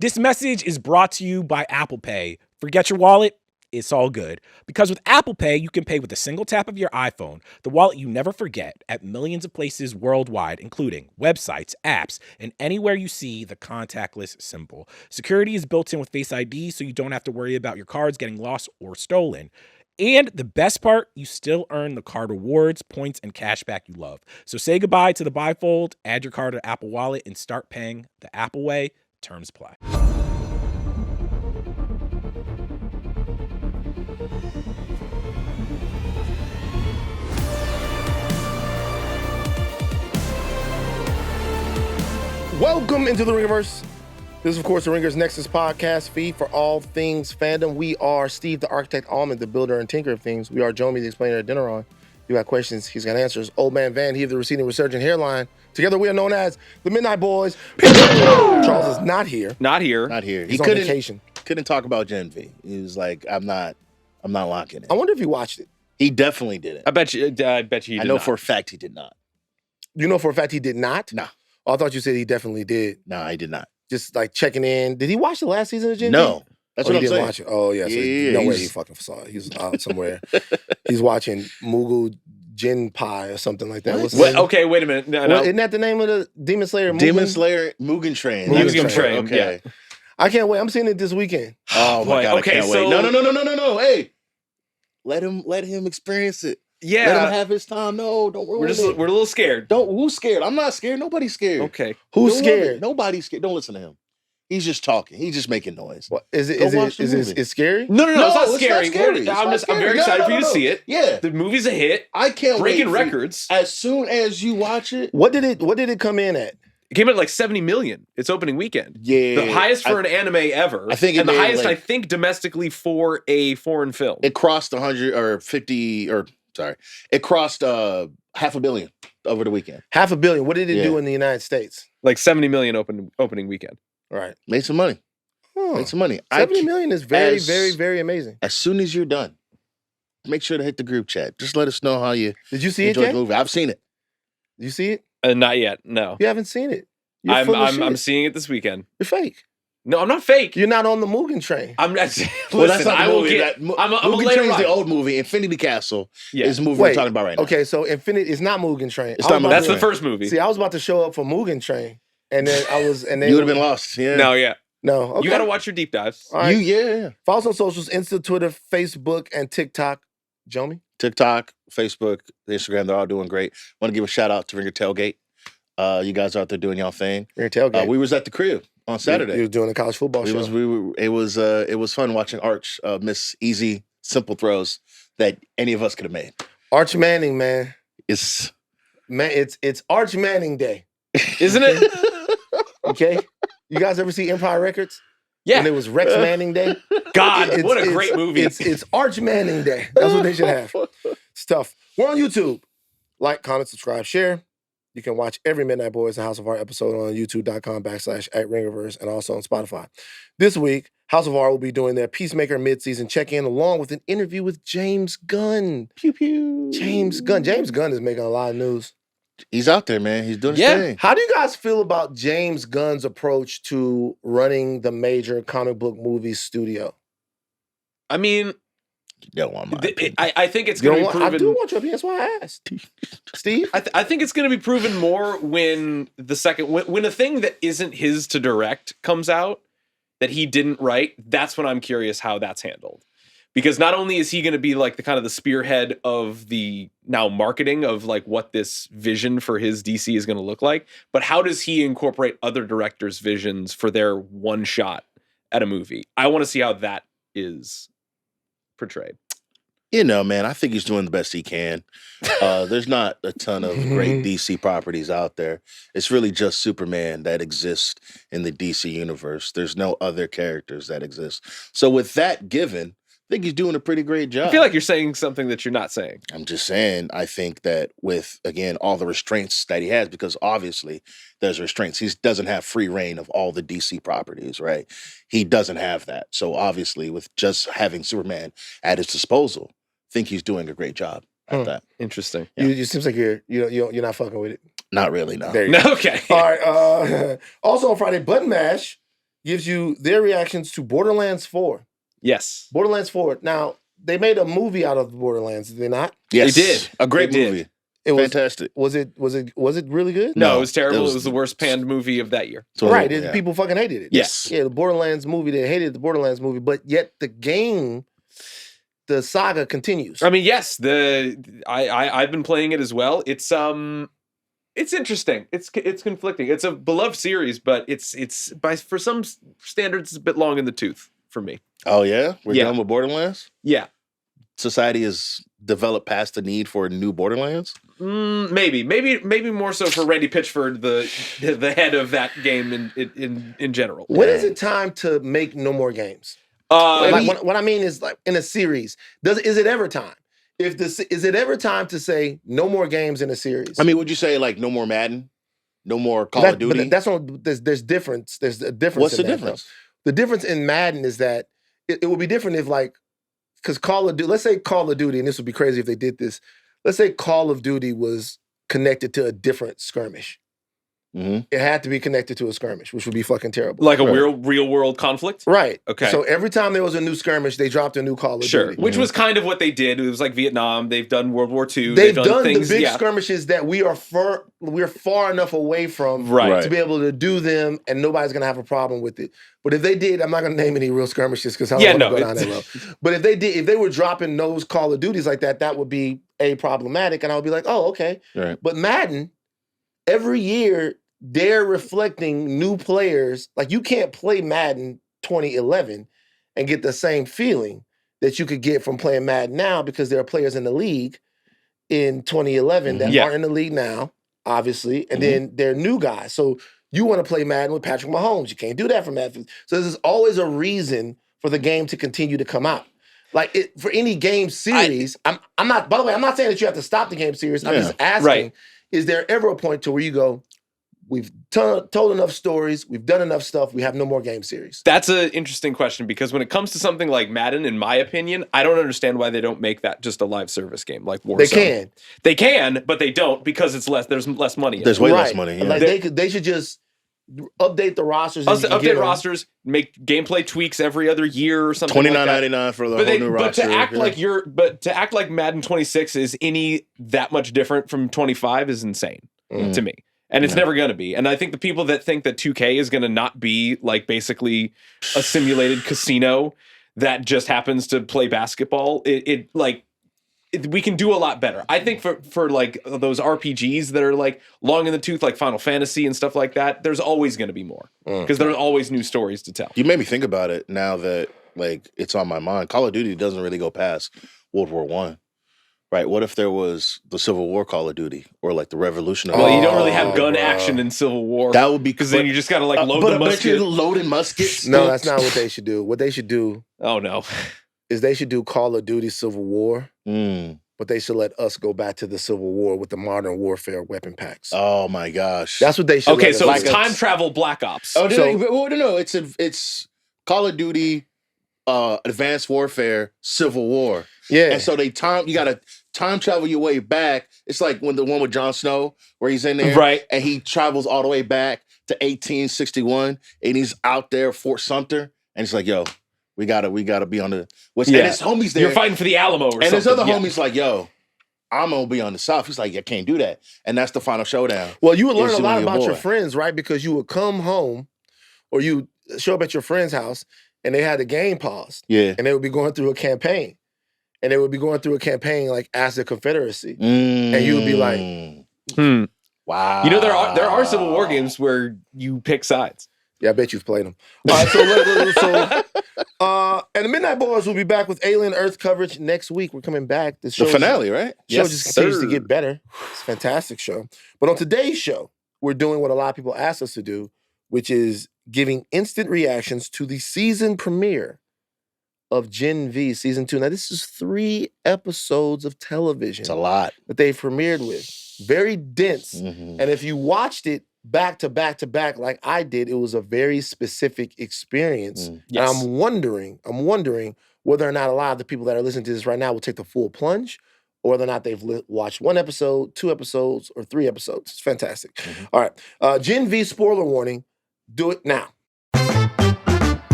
This message is brought to you by Apple Pay. Forget your wallet? It's all good. Because with Apple Pay, you can pay with a single tap of your iPhone, the wallet you never forget, at millions of places worldwide, including websites, apps, and anywhere you see the contactless symbol. Security is built in with Face ID, so you don't have to worry about your cards getting lost or stolen. And the best part, you still earn the card rewards, points, and cash back you love. So say goodbye to the bifold, add your card to Apple Wallet, and start paying the Apple way. Terms apply. Welcome into the Ringerverse. This is, of course, the Ringers Nexus podcast feed for all things fandom. We are Steve, the architect, Ahlman, the builder and tinker of things. We are Jomi, the explainer, Adeniran. You got questions, he's got answers. Old man Van, he of the receding resurgent hairline. Together we are known as the Midnight Boys. Charles is not here. Not here. He's on vacation. Couldn't talk about Gen V. He was like, I'm not locking it. I wonder if he watched it. He definitely didn't. I bet you he did I know not. for a fact he did not. You know for a fact he did not? No. Oh, I thought you said he definitely did. No, he did not. Just like checking in. Did he watch the last season of Gen V? No. That's what he I'm didn't saying. watch it. Oh, yeah. So no way he fucking saw it. He was out somewhere. He's watching Mughal Jin Pie or something like that. What's the name? Okay, wait a minute. No. Isn't that the name of the Demon Slayer? Demon Slayer Mugen Train. Mugen Train, Okay. yeah. I can't wait. I'm seeing it this weekend. Oh my Boy, God, okay, I can't so- wait. No. Hey. Let him experience it. Yeah. Let him have his time. No, don't ruin it. We're a little scared. Who's scared? I'm not scared. Nobody's scared. Okay. Who's Don't worry. scared? Nobody's scared. Don't listen to him. He's just talking. He's just making noise. What, is Go watch the movie. it scary? No, it's not it's scary. not scary. I'm very excited for you to see it. Yeah. The movie's a hit. I can't Breaking wait for you- records. As soon as you watch it, What did it come in at? It came in at like 70 million. Its opening weekend. yeah, The highest for an anime ever. I think it and the made, highest, like- I think, domestically for a foreign film. it crossed 100 or 50 or sorry, it crossed $500 million over the weekend. $500 million. What did it Yeah. do in the United States? Like 70 million opening weekend. Right. Made some money. Huh. Made some money. 70 million is very, as- very, very amazing. As soon as you're done, make sure to hit the group chat. Just let us know how you Did you see it enjoyed yet? the movie. I've seen it. Did you see it? Not yet. No. You haven't seen it. You're full of shit. I'm seeing it this weekend. You're fake. No, I'm not fake. You're not on the Mugen train. I'm not. Well, that's Listen, not the I will movie. get. I'm a Mugen later Train's ride. the old movie. Infinity Castle Yeah. is the movie Wait, we're talking about right now. Okay, so Infinity is not Mugen Train. It's I was not about That's to- the first movie. See, I was about to show up for Mugen Train, and then You would have been lost. Yeah. No, yeah. No, okay. You got to watch your deep dives. All right. Yeah. Follow us on socials: Insta, Twitter, Facebook, and TikTok. Jomi. TikTok, Facebook, Instagram, they're all doing great. Want to give a shout out to Ringer Tailgate. You guys are out there doing y'all thing. You're in tailgate. We was at the crib on Saturday. You were doing a college football show. It was fun watching Arch miss easy, simple throws that any of us could have made. Arch Manning, man. It's It's Arch Manning Day. Isn't it? Okay. You guys ever see Empire Records? Yeah. When it was Rex Manning Day. God, what a great movie. It's Arch Manning Day. That's what they should have. It's tough. We're on YouTube. Like, comment, subscribe, share. You can watch every Midnight Boys and House of Art episode on youtube.com/@Ringerverse and also on Spotify. This week, House of Art will be doing their Peacemaker mid-season check-in along with an interview with James Gunn. pew pew. James Gunn is making a lot of news. He's out there, man. He's doing his Yeah. thing. How do you guys feel about James Gunn's approach to running the major comic book movie studio? I mean, You don't want my opinion. I think it's You going don't to be want, proven. I do want your opinion. That's why I asked. Steve? I think it's going to be proven more when when a thing that isn't his to direct comes out that he didn't write. That's when I'm curious how that's handled, because not only is he going to be like the kind of the spearhead of the now marketing of like what this vision for his DC is going to look like, but how does he incorporate other directors' visions for their one shot at a movie? I want to see how that is portrayed. You know, man, I think he's doing the best he can. There's not a ton of great DC properties out there. It's really just Superman that exists in the DC universe. There's no other characters that exist. So with that given, I think he's doing a pretty great job. I feel like you're saying something that you're not saying. I'm just saying, I think that with, again, all the restraints that he has, because obviously there's restraints. He doesn't have free reign of all the DC properties, right? He doesn't have that. So obviously with just having Superman at his disposal, I think he's doing a great job at that. Interesting. Yeah. You seems like you're not fucking with it. Not really, no. There you go. Okay. All right. Also on Friday, Button Mash. gives you their reactions to Borderlands 4. Yes. Borderlands 4. Now, they made a movie out of Borderlands, did they not? Yes, They did. a great They did. movie. It was Fantastic. Was it really good? No, No, it was terrible. it It was the worst panned movie of that year. So, Right. yeah. People fucking hated it. Yes. Yeah, the Borderlands movie, they hated the Borderlands movie, but yet the game, the saga continues. I mean, yes, I've been playing it as well. It's interesting. It's conflicting. It's a beloved series, but it's for some standards it's a bit long in the tooth for me. Oh yeah, we're Yeah. done with Borderlands. Yeah. Society has developed past the need for new Borderlands. Maybe more so for Randy Pitchford, the head of that game in general. When is it time to make no more games? What I mean is, like, in a series, is it ever time? Is it ever time to say no more games in a series? I mean, would you say like no more Madden, no more Call of Duty? But that's on. There's difference. There's a difference. What's in the that, difference? though. The difference in Madden is that it would be different if, like, because Call of Duty. Let's say Call of Duty, and this would be crazy if they did this. Let's say Call of Duty was connected to a different skirmish. Mm-hmm. It had to be connected to a skirmish, which would be fucking terrible. Like a real world conflict? Right. Okay. So every time there was a new skirmish, they dropped a new Call of Duty. Which was kind of what they did. It was like Vietnam. They've done World War II. They've done things, the big skirmishes that we're far enough away from Right. to be able to do them, and nobody's gonna have a problem with it. But if they did, I'm not gonna name any real skirmishes because I don't want to go down that road. But if they were dropping those Call of Duties like that, that would be problematic, and I would be like, oh, okay. Right. But Madden, every year they're reflecting new players. Like, you can't play Madden 2011 and get the same feeling that you could get from playing Madden now, because there are players in the league in 2011 that aren't in the league now, obviously, and then they're new guys. So you want to play Madden with Patrick Mahomes. You can't do that for Madden. So there's always a reason for the game to continue to come out. Like, for any game series, I'm not, by the way, I'm not saying that you have to stop the game series. I'm just asking, is there ever a point to where you go, we've told enough stories, we've done enough stuff, we have no more game series? That's an interesting question, because when it comes to something like Madden, in my opinion, I don't understand why they don't make that just a live service game like Warzone. They can, but they don't, because it's less. There's less money in it. There's way less money. Yeah. Like, they should just update the rosters. Update rosters, make gameplay tweaks every other year or something. $29.99 for the whole new roster. But to act like Madden 26 is any that much different from 25 is insane to me. And it's never going to be. And I think the people that think that 2K is going to not be like basically a simulated casino that just happens to play basketball, we can do a lot better. I think for like those RPGs that are like long in the tooth, like Final Fantasy and stuff like that, there's always going to be more, because there's always new stories to tell. You made me think about it now that, like, it's on my mind. Call of Duty doesn't really go past World War I. Right, what if there was the Civil War Call of Duty, or like the Revolutionary? Well, you don't really have gun action in Civil War. That would be, because then you just got to like load the musket. Loaded muskets. No, that's not what they should do. What they should do, is they should do Call of Duty Civil War, but they should let us go back to the Civil War with the modern warfare weapon packs. Oh my gosh, that's what they should. Okay, so it's time travel Black Ops. Oh, no, it's Call of Duty, Advanced Warfare, Civil War. Yeah, and so you got to time travel your way back. It's like when the one with Jon Snow, where he's in there, right, and he travels all the way back to 1861, and he's out there Fort Sumter, and he's like, "Yo, we gotta be on the." And his homies there, you're fighting for the Alamo, or something. And his other homies like, "Yo, I'm gonna be on the South." He's like, "I can't do that," and that's the final showdown. Well, you would learn a lot about your friends, right? Because you would come home, or you show up at your friend's house, and they had the game paused, and they would be going through a campaign. And they would be going through a campaign like as the Confederacy, and you would be like, "Wow!" You know, there are Civil War games where you pick sides. Yeah, I bet you've played them. All right, so and the Midnight Boys will be back with Alien Earth coverage next week. We're coming back. The finale, right? Show just continues to get better. It's a fantastic show. But on today's show, we're doing what a lot of people asked us to do, which is giving instant reactions to the season premiere of Gen V Season 2. Now, this is 3 episodes of television. It's a lot. That they premiered with. Very dense. And if you watched it back to back to back like I did, it was a very specific experience. Yes. And I'm wondering whether or not a lot of the people that are listening to this right now will take the full plunge, or whether or not they've watched 1 episode, 2 episodes, or 3 episodes. It's fantastic. All right. Gen V spoiler warning. Do it now.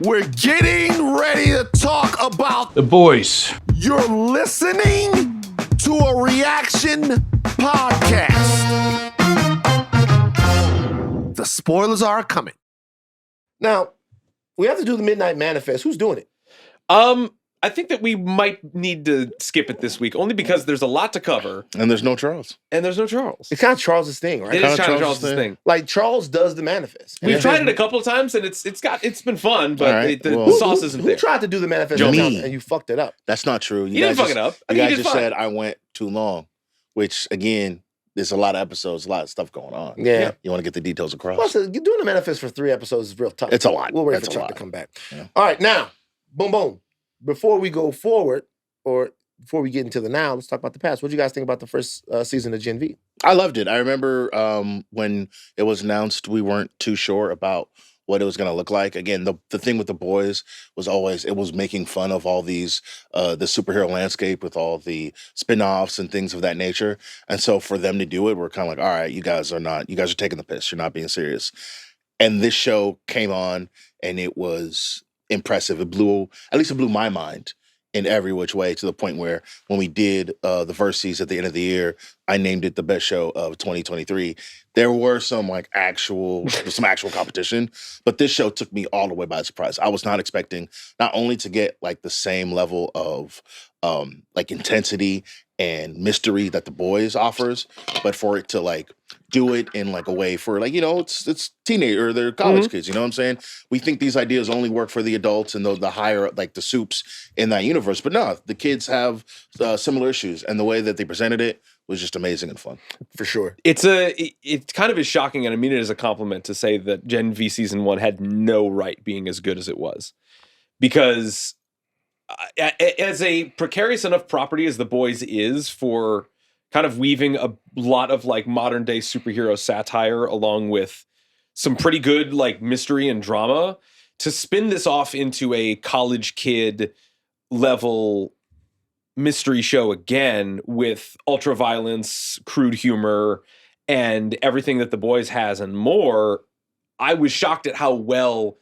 We're getting ready to talk about The boys. You're listening to a reaction podcast. The spoilers are coming. Now, we have to do the Midnight Manifest. Who's doing it? I think that we might need to skip it this week, only because there's a lot to cover, And there's no Charles. and there's no Charles. It's kind of Charles' thing, right? It is kinda kind of Charles' Charles' thing. Like, Charles does the manifest. We've And tried then- it a couple of times, and it's been fun, but All right, the well- sauce isn't Who there. tried to do the manifest Jomi. and you fucked it up? That's not true. You didn't guys fuck it up. I You mean, guys you did just fine. said I went too long, which again, there's a lot of episodes, a lot of stuff going on. Yeah. You want to get the details across. Plus, doing the manifest for 3 episodes is real tough. It's a lot. We'll wait That's for a Chuck lot. to come back. Yeah. All right, now, boom, boom. Before we go forward, or before we get into the now, let's talk about the past. What do you guys think about the first season of Gen V? I loved it. I remember when it was announced, we weren't too sure about what it was going to look like. Again, the thing with the boys was always, it was making fun of all these, the superhero landscape with all the spin-offs and things of that nature. And so for them to do it, we're kind of like, all right, you guys are taking the piss. You're not being serious. And this show came on and it was impressive. It blew my mind in every which way, to the point where when we did the Verses at the end of the year, I named it the best show of 2023. There were some actual competition, but this show took me all the way by surprise. I was not expecting not only to get the same level of intensity and mystery that the boys offers, but for it to do it in a way for it's teenager or they're college kids. You know what I'm saying? We think these ideas only work for the adults and the higher the soups in that universe, but no, the kids have similar issues, and the way that they presented it was just amazing and fun. For sure. It kind of is shocking, and I mean it as a compliment, to say that Gen V season 1 had no right being as good as it was, because as a precarious enough property as The Boys is for kind of weaving a lot of modern day superhero satire along with some pretty good mystery and drama, to spin this off into a college kid level mystery show again with ultra violence, crude humor, and everything that The Boys has and more, I was shocked at how well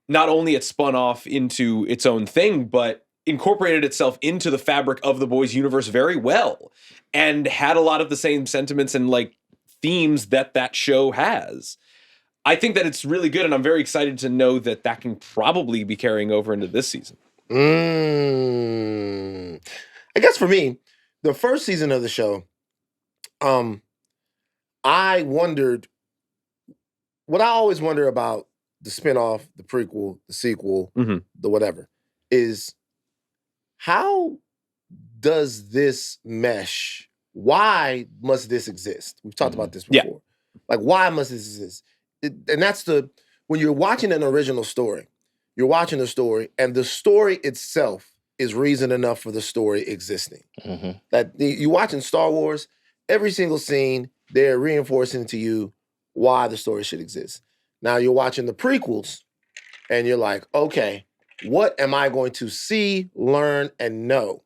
not only it spun off into its own thing, but incorporated itself into the fabric of The Boys universe very well, and had a lot of the same sentiments and themes that show has. I think that it's really good, and I'm very excited to know that can probably be carrying over into this season. I guess for me, the first season of the show, I wondered what I always wonder about the spinoff, the prequel, the sequel, the whatever, is how does this mesh? Why must this exist? We've talked about this before. Why must this exist? And that's when you're watching an original story, you're watching a story, and the story itself is reason enough for the story existing. That you're watching Star Wars, every single scene, they're reinforcing to you why the story should exist. Now you're watching the prequels, and you're like, okay, what am I going to see, learn, and know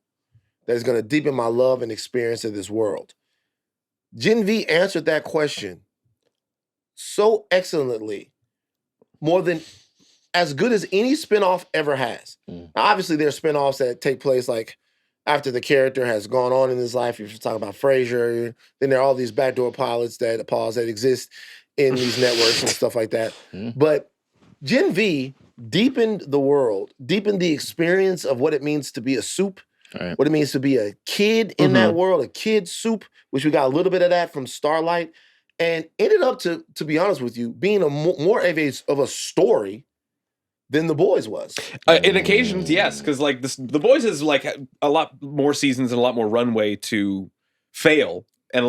that is going to deepen my love and experience of this world? Gen V answered that question so excellently, more than as good as any spinoff ever has. Now, obviously, there are spinoffs that take place after the character has gone on in his life. If you're talking about Frasier, then there are all these backdoor pilots that exist in these networks and stuff like that. But Gen V deepened the world, deepened the experience of what it means to be a soup, what it means to be a kid in that world, a kid soup, which we got a little bit of that from Starlight, and ended up, to be honest with you, being more of a story than The Boys was. In occasions, yes, because The Boys is a lot more seasons and a lot more runway to fail and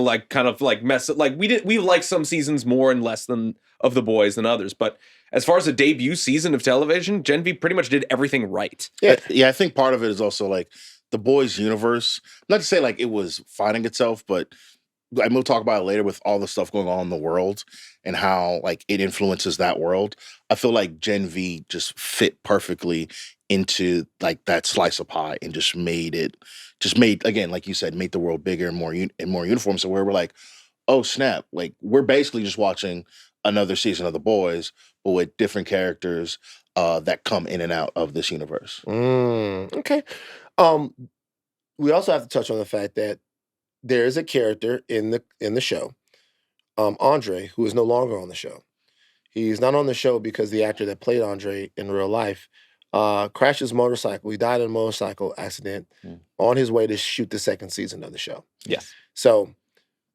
mess up. We like some seasons more and less than of The Boys than others, but as far as a debut season of television, Gen V pretty much did everything right. Yeah, I think part of it is also The Boys universe. Not to say it was finding itself, but we'll talk about it later with all the stuff going on in the world and how it influences that world. I feel like Gen V just fit perfectly into that slice of pie and just made again, like you said, made the world bigger and more uniform. So where we're oh snap, we're basically just watching another season of The Boys, but with different characters that come in and out of this universe. Okay. We also have to touch on the fact that there is a character in the show, Andre, who is no longer on the show. He's not on the show because the actor that played Andre in real life crashed his motorcycle. He died in a motorcycle accident on his way to shoot the second season of the show. Yes. So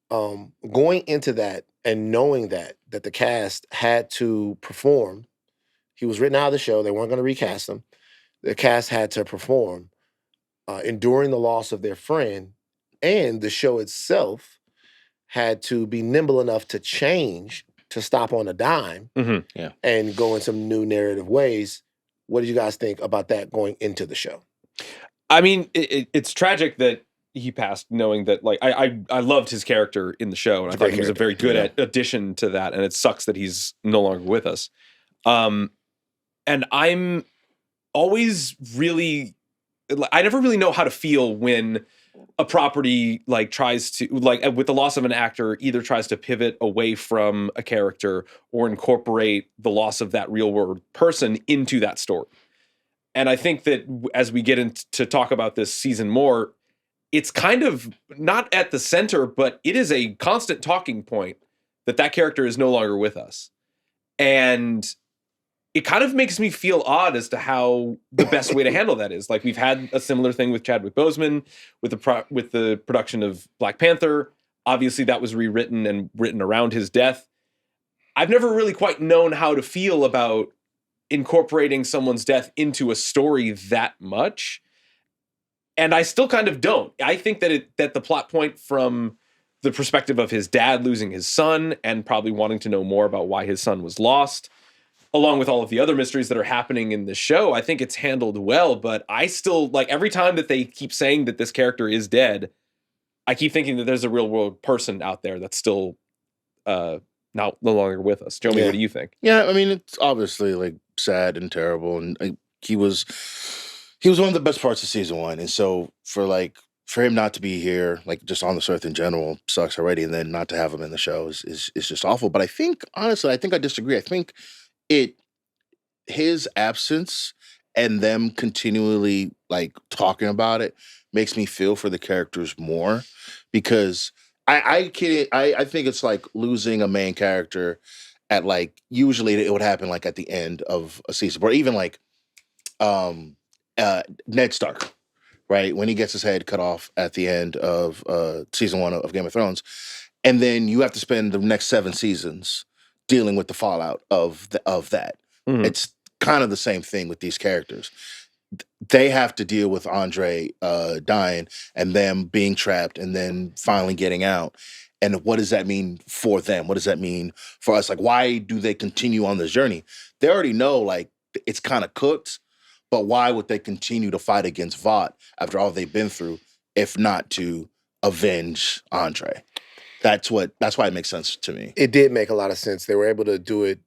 going into that and knowing that the cast had to perform, he was written out of the show. They weren't going to recast him. The cast had to perform, enduring the loss of their friend, and the show itself had to be nimble enough to change, to stop on a dime, and go in some new narrative ways. What did you guys think about that going into the show? I mean, it's tragic that he passed, knowing that, like, I loved his character in the show, and I thought he was a very good addition to that, and it sucks that he's no longer with us. And I'm always really, I never really know how to feel when a property like tries to, like, with the loss of an actor, either tries to pivot away from a character or incorporate the loss of that real world person into that story. And I think that as we get into talk about this season more, it's kind of not at the center, but it is a constant talking point that character is no longer with us. And it kind of makes me feel odd as to how the best way to handle that is. Like, we've had a similar thing with Chadwick Boseman with the production of Black Panther. Obviously, that was rewritten and written around his death. I've never really quite known how to feel about incorporating someone's death into a story that much. And I still kind of don't. I think that the plot point from the perspective of his dad losing his son and probably wanting to know more about why his son was lost, along with all of the other mysteries that are happening in the show, I think it's handled well. But I still, like, every time that they keep saying that this character is dead, I keep thinking that there's a real world person out there that's still no longer with us. Jomi, what do you think? Yeah, I mean, it's obviously, like, sad and terrible, and he was one of the best parts of season one, and so for him not to be here, like, just on this earth in general, sucks already, and then not to have him in the show is just awful. But I think, honestly, I disagree. I think his absence and them continually, like, talking about it makes me feel for the characters more, because I think it's like losing a main character at, like, usually it would happen like at the end of a season, or even like Ned Stark, right? When he gets his head cut off at the end of season 1 of Game of Thrones, and then you have to spend the next 7 seasons dealing with the fallout of that. Mm-hmm. It's kind of the same thing with these characters. They have to deal with Andre dying and them being trapped and then finally getting out. And what does that mean for them? What does that mean for us? Like, why do they continue on this journey? They already know, like, it's kind of cooked, but why would they continue to fight against Vought after all they've been through, if not to avenge Andre? That's why it makes sense to me. It did make a lot of sense. They were able to do it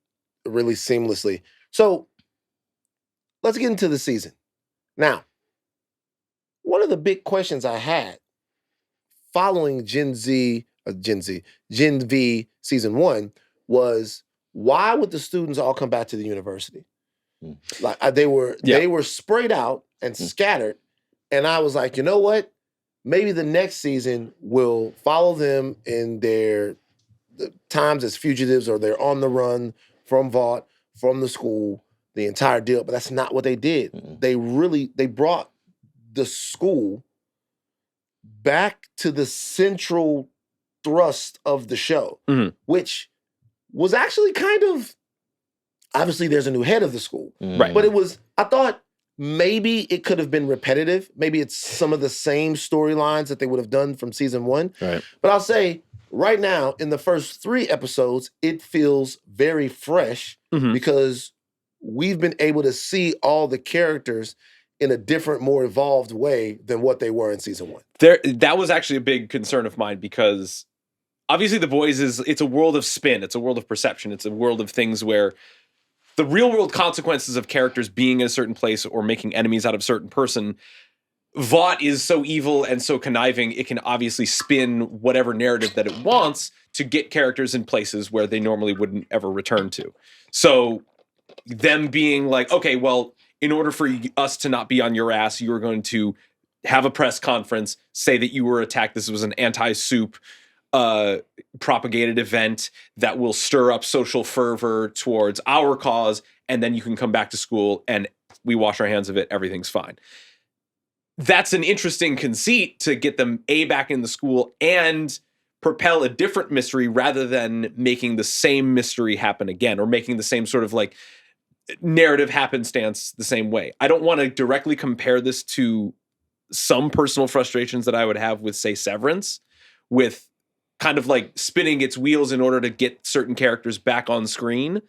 really seamlessly. So let's get into the season. Now, one of the big questions I had following Gen V season 1 was, why would the students all come back to the university? Like, they were sprayed out and scattered, and I was like, you know what? Maybe the next season will follow them in their times as fugitives, or they're on the run from Vought, from the school, the entire deal. But that's not what they did. Mm-hmm. They brought the school back to the central thrust of the show, which was actually kind of, obviously there's a new head of the school, right? But I thought maybe it could have been repetitive. Maybe it's some of the same storylines that they would have done from season 1. Right. But I'll say right now, in the first 3 episodes, it feels very fresh because we've been able to see all the characters in a different, more evolved way than what they were in season 1. That was actually a big concern of mine, because obviously The Boys it's a world of spin. It's a world of perception. It's a world of things where the real world consequences of characters being in a certain place or making enemies out of a certain person. Vought is so evil and so conniving, it can obviously spin whatever narrative that it wants to get characters in places where they normally wouldn't ever return to. So them being like, okay, well, in order for us to not be on your ass, you were going to have a press conference, say that you were attacked. This was an anti-soup propagated event that will stir up social fervor towards our cause, and then you can come back to school and we wash our hands of it. Everything's fine. That's an interesting conceit to get them back in the school and propel a different mystery rather than making the same mystery happen again, or making the same sort of like narrative happenstance the same way. I don't want to directly compare this to some personal frustrations that I would have with, say, Severance, with kind of like spinning its wheels in order to get certain characters back on screen.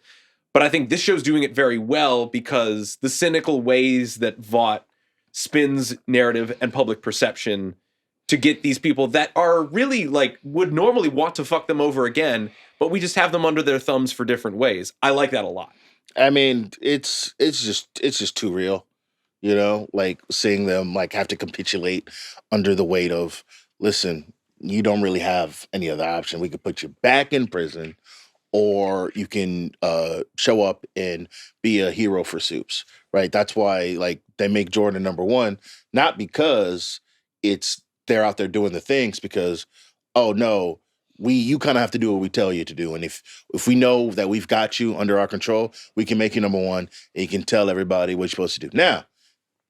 But I think this show's doing it very well because the cynical ways that Vought spins narrative and public perception to get these people that are really like would normally want to fuck them over again, but we just have them under their thumbs for different ways. I like that a lot. I mean, it's just too real, you know, like seeing them like have to capitulate under the weight of, listen, you don't really have any other option. We could put you back in prison, or you can show up and be a hero for soups, right? That's why like they make Jordan number one, not because they're out there doing the things, because, oh no, you kind of have to do what we tell you to do. And if we know that we've got you under our control, we can make you number one and you can tell everybody what you're supposed to do. Now,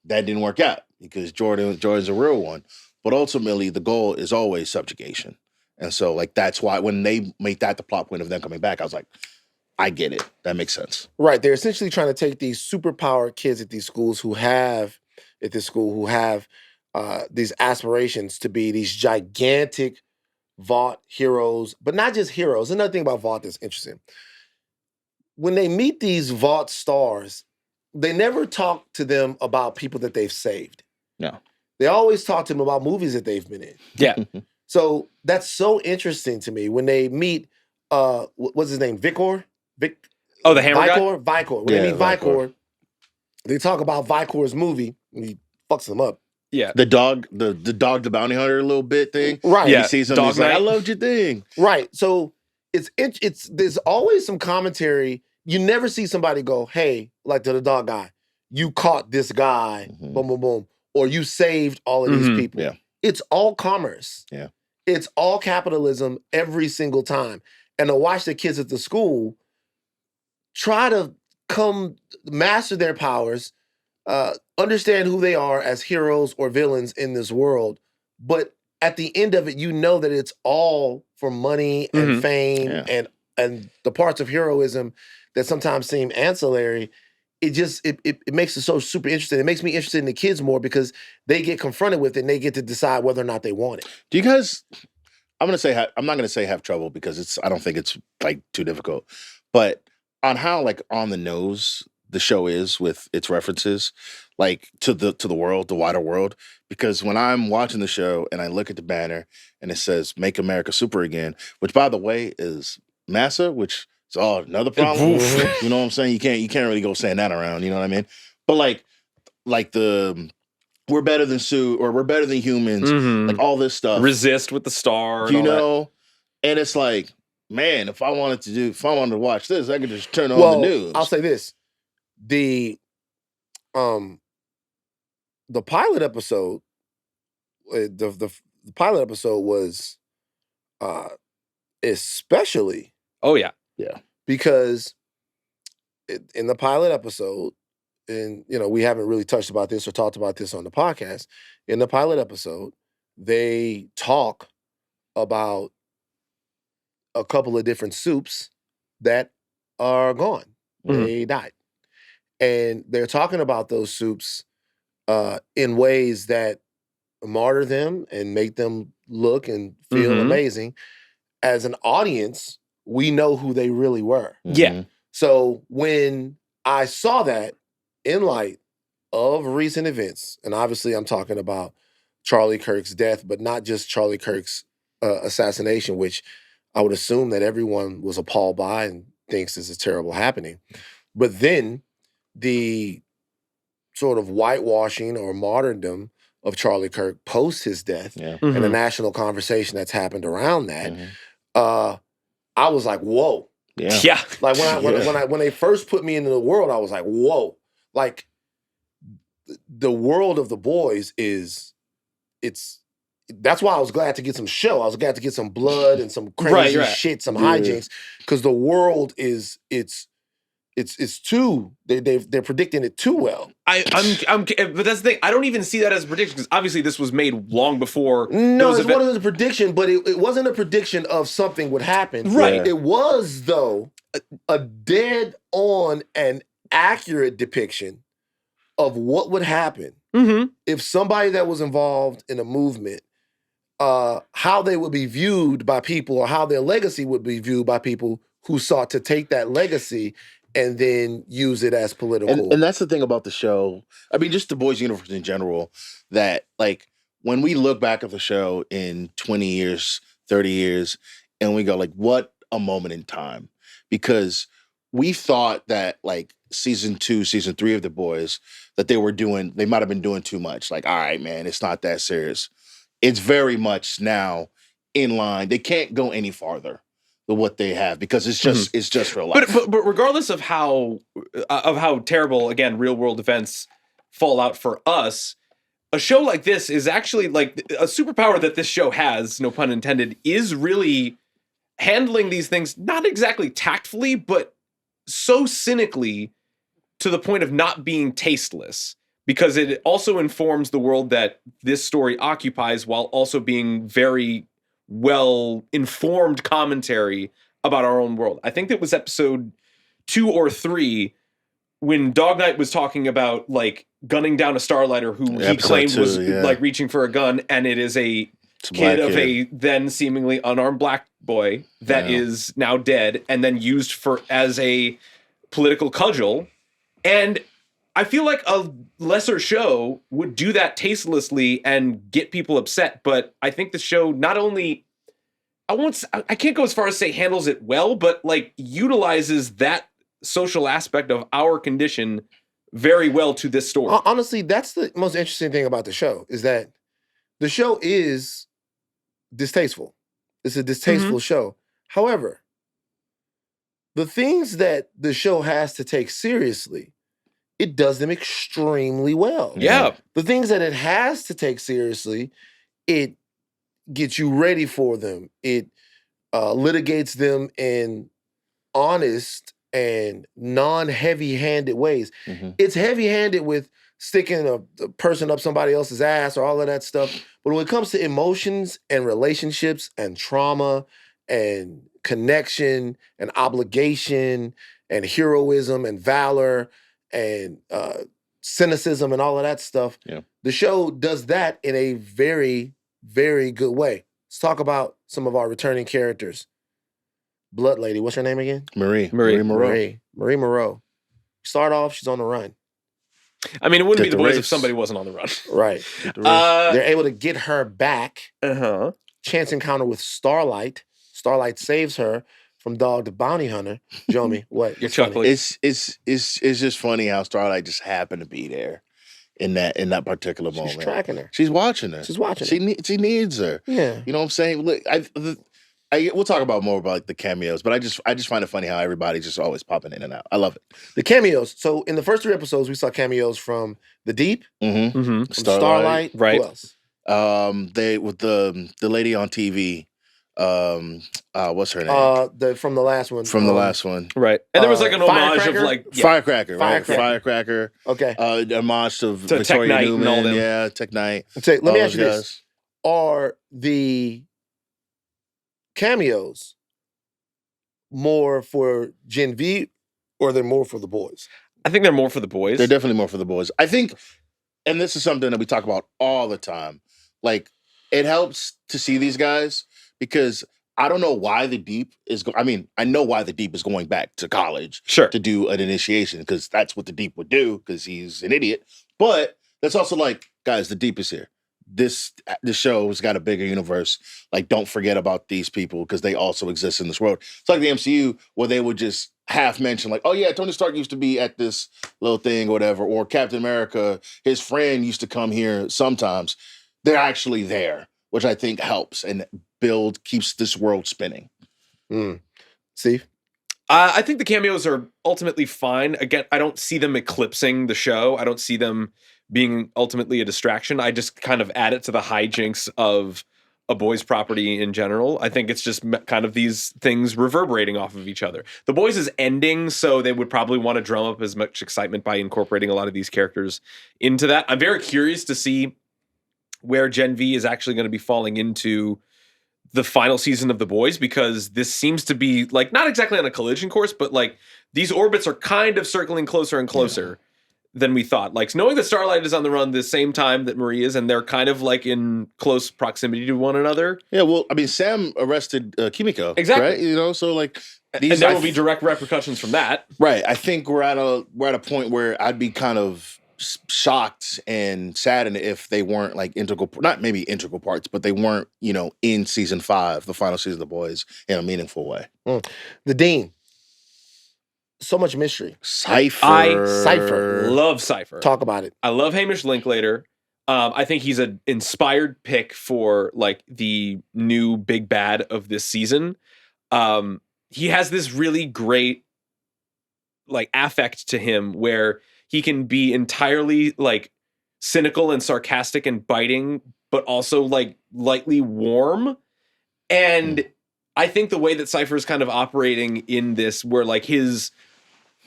that didn't work out because Jordan's a real one. But ultimately, the goal is always subjugation. And so, like, that's why when they make that the plot point of them coming back, I was like, I get it. That makes sense. Right. They're essentially trying to take these superpowered kids at these schools who have these aspirations to be these gigantic Vought heroes, but not just heroes. Another thing about Vought that's interesting. When they meet these Vought stars, they never talk to them about people that they've saved. No. They always talk to them about movies that they've been in. Yeah. So that's so interesting to me when they meet, what's his name? Vicor? Oh, the hammer guy? Vicor. When they meet Vicor, they talk about Vicor's movie, and he fucks them up. Yeah. The dog, the bounty hunter little bit thing. Right. Yeah. He sees him, Dog he's like, I night. loved your thing. Right. So there's always some commentary. You never see somebody go, hey, like to the dog guy, you caught this guy, boom, boom, boom, or you saved all of these people. Yeah. It's all commerce. Yeah. It's all capitalism every single time. And to watch the kids at the school try to master their powers, understand who they are as heroes or villains in this world, but at the end of it, you know that it's all for money and fame and the parts of heroism that sometimes seem ancillary. It makes it so super interesting. It makes me interested in the kids more because they get confronted with it and they get to decide whether or not they want it. Do you guys? I'm not gonna say have trouble because I don't think it's like too difficult, but on how like on the nose the show is with its references, like to the world, the wider world. Because when I'm watching the show and I look at the banner and it says "Make America Super Again," which by the way is massa, which is another problem. You know what I'm saying? You can't really go saying that around. You know what I mean? But like the we're better than Sue or we're better than humans, like all this stuff. Resist with the star. You know, and it's like, man, if I wanted to watch this, I could just turn on the news. I'll say this. The pilot episode, the pilot episode was especially because in the pilot episode, and we haven't really touched about this or talked about this on the podcast. In the pilot episode, they talk about a couple of different soups that are gone. They died. And they're talking about those soups in ways that martyr them and make them look and feel amazing. As an audience, we know who they really were. Yeah. So when I saw that in light of recent events, and obviously I'm talking about Charlie Kirk's death, but not just Charlie Kirk's assassination, which I would assume that everyone was appalled by and thinks this is terrible happening. But then the sort of whitewashing or martyrdom of Charlie Kirk post his death and the national conversation that's happened around that, I was like, whoa. Yeah. Yeah. Like when they first put me into the world, I was like, whoa. Like the world of the boys that's why I was glad to get some show. I was glad to get some blood and some crazy Right. shit, some Yeah. hijinks, because the world it's too they're predicting it too well. I'm but that's the thing. I don't even see that as a prediction because obviously this was made long before. No, it wasn't a prediction, but it wasn't a prediction of something would happen. Right. It was though a dead on and accurate depiction of what would happen if somebody that was involved in a movement, how they would be viewed by people, or how their legacy would be viewed by people who sought to take that legacy and then use it as political. And that's the thing about the show. I mean, just the Boys Universe in general, that like when we look back at the show in 20 years, 30 years, and we go like, what a moment in time. Because we thought that like season 2, season 3 of The Boys, that they might have been doing too much. Like, all right, man, it's not that serious. It's very much now in line. They can't go any farther than what they have because it's just real life. But regardless of how terrible, again, real world events fall out for us, a show like this is actually like a superpower that this show has, no pun intended, is really handling these things not exactly tactfully, but so cynically to the point of not being tasteless, because it also informs the world that this story occupies while also being very well informed commentary about our own world. I think it was episode 2 or 3 when Dog Knight was talking about like gunning down a Starlighter who he claimed was like reaching for a gun, and it is a kid of a then seemingly unarmed black boy that is now dead and then used as a political cudgel. And I feel like a lesser show would do that tastelessly and get people upset, but I think the show not only, I can't go as far as say handles it well, but like utilizes that social aspect of our condition very well to this story. Honestly, that's the most interesting thing about the show, is that the show is distasteful. It's a distasteful show. However, the things that the show has to take seriously, it does them extremely well. Yeah. The things that it has to take seriously, it gets you ready for them. It litigates them in honest and non-heavy-handed ways. It's heavy-handed with sticking a person up somebody else's ass or all of that stuff. But when it comes to emotions and relationships and trauma and connection and obligation and heroism and valor and cynicism and all of that stuff, the show does that in a very, very good way. Let's talk about some of our returning characters. Blood Lady, what's her name again? Marie Moreau. Start off, she's on the run. I mean, it wouldn't be the boys race. if somebody wasn't on the run. Right. They're able to get her back. Chance encounter with Starlight. Starlight saves her from Dog the Bounty Hunter. Jomi, what? You're chuckling. It's just funny how Starlight just happened to be there in that particular moment. She's tracking her. She's watching her. She needs her. Yeah. You know what I'm saying? Look, we'll talk about more about like the cameos, but I just find it funny how everybody's just always popping in and out. I love it. The cameos. So in the first 3 episodes, we saw cameos from The Deep, from Starlight. Right. Who else? They with the lady on TV. What's her name? From the last one. From the last one. Right. And there was like an homage Firecracker? of like Firecracker, right? Firecracker. Okay. Homage to Tech Victoria Knight Newman. and all them. Yeah, Tech Knight. Let me all ask you those this. Are the cameos more for Gen V or they're more for the boys? I think they're more for the boys. They're definitely more for the boys. I think, and this is something that we talk about all the time, like it helps to see these guys because I don't know why the Deep is I know why the Deep is going back to college to do an initiation because that's what the Deep would do because he's an idiot. But that's also like, guys, the Deep is here. This show has got a bigger universe. Like, don't forget about these people because they also exist in this world. It's like the MCU where they would just half mention like, oh yeah, Tony Stark used to be at this little thing or whatever, or Captain America, his friend used to come here sometimes. They're actually there, which I think helps and keeps this world spinning. Steve? I think the cameos are ultimately fine. Again, I don't see them eclipsing the show. I don't see them being ultimately a distraction. I just kind of add it to the hijinks of a boys' property in general. I think it's just kind of these things reverberating off of each other. The Boys is ending, so they would probably want to drum up as much excitement by incorporating a lot of these characters into that. I'm very curious to see where Gen V is actually going to be falling into the final season of The Boys, because this seems to be like not exactly on a collision course, but like these orbits are kind of circling closer and closer than we thought. Like knowing that Starlight is on the run the same time that Marie is, and they're kind of like in close proximity to one another. Yeah, well, I mean, Sam arrested Kimiko, Exactly. right? You know, so like And there will be direct repercussions from that. Right. I think we're at a point where I'd be kind of shocked and saddened if they weren't like not maybe integral parts, but they weren't, in season 5, the final season of The Boys, in a meaningful way. The Dean. So much mystery. Cypher. Love Cypher. Talk about it. I love Hamish Linklater. I think he's an inspired pick for like the new big bad of this season. He has this really great like affect to him where he can be entirely like cynical and sarcastic and biting, but also like lightly warm. And I think the way that Cypher is kind of operating in this, where like his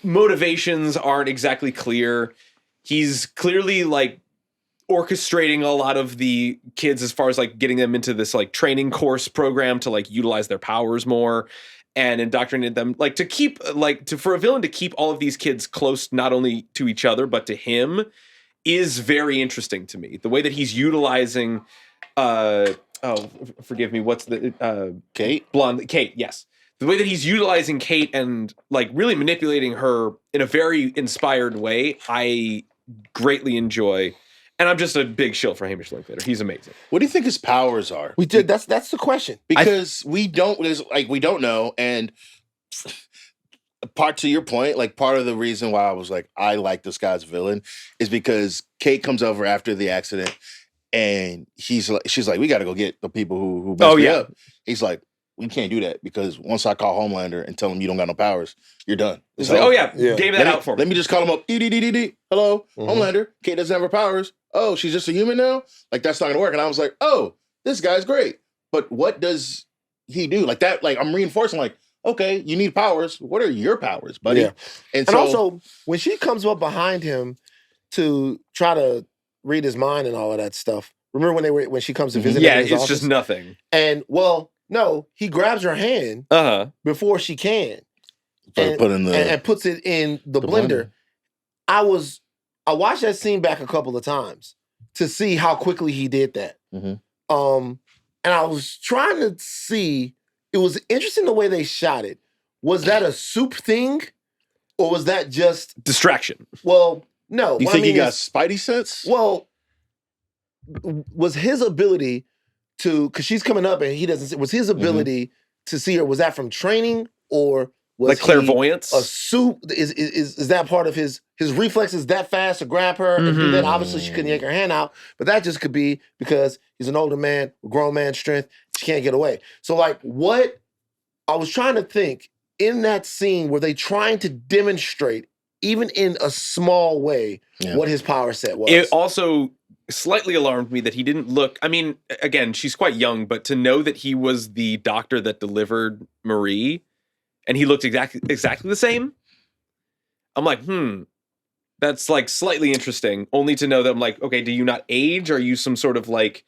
motivations aren't exactly clear. He's clearly like orchestrating a lot of the kids as far as like getting them into this like training course program to like utilize their powers more and indoctrinate them like to keep like for a villain to keep all of these kids close not only to each other but to him is very interesting to me. The way that he's utilizing forgive me, what's the Kate? Blonde Kate, yes. The way that he's utilizing Kate and like really manipulating her in a very inspired way, I greatly enjoy. And I'm just a big shill for Hamish Linklater. He's amazing. What do you think his powers are? We did. That's the question. Because we don't know. And part to your point, like part of the reason why I was like, I like this guy's villain is because Kate comes over after the accident and she's like, we got to go get the people who messed me up. He's like, we can't do that because once I call Homelander and tell him you don't got no powers, you're done. It's like, game that out for me. Let me just call him up. Hello, Homelander. Kate doesn't have her powers. Oh, she's just a human now? Like, that's not going to work. And I was like, oh, this guy's great. But what does he do? Like that, like I'm reinforcing like, okay, you need powers. What are your powers, buddy? Yeah. And also, when she comes up behind him to try to read his mind and all of that stuff, remember when she comes to visit him in his it's office? just nothing. And, no, he grabs her hand before she can. And puts it in the blender. I watched that scene back a couple of times to see how quickly he did that. And I was trying to see, it was interesting the way they shot it. Was that a soup thing? Or was that just... distraction? Well, no. You think he got Spidey sense? Well, was his ability to... Because she's coming up and he doesn't... Was his ability to see her, was that from training or... Was like clairvoyance? A soup is that part of his reflexes that fast to grab her and do that? Obviously, she couldn't yank her hand out, but that just could be because he's an older man, grown man strength. She can't get away. So, like, what I was trying to think in that scene, were they trying to demonstrate, even in a small way, what his power set was? It also slightly alarmed me that he didn't look. I mean, again, she's quite young, but to know that he was the doctor that delivered Marie. And he looked exactly the same. I'm like, that's like slightly interesting. Only to know that I'm like, okay, do you not age? Are you some sort of like...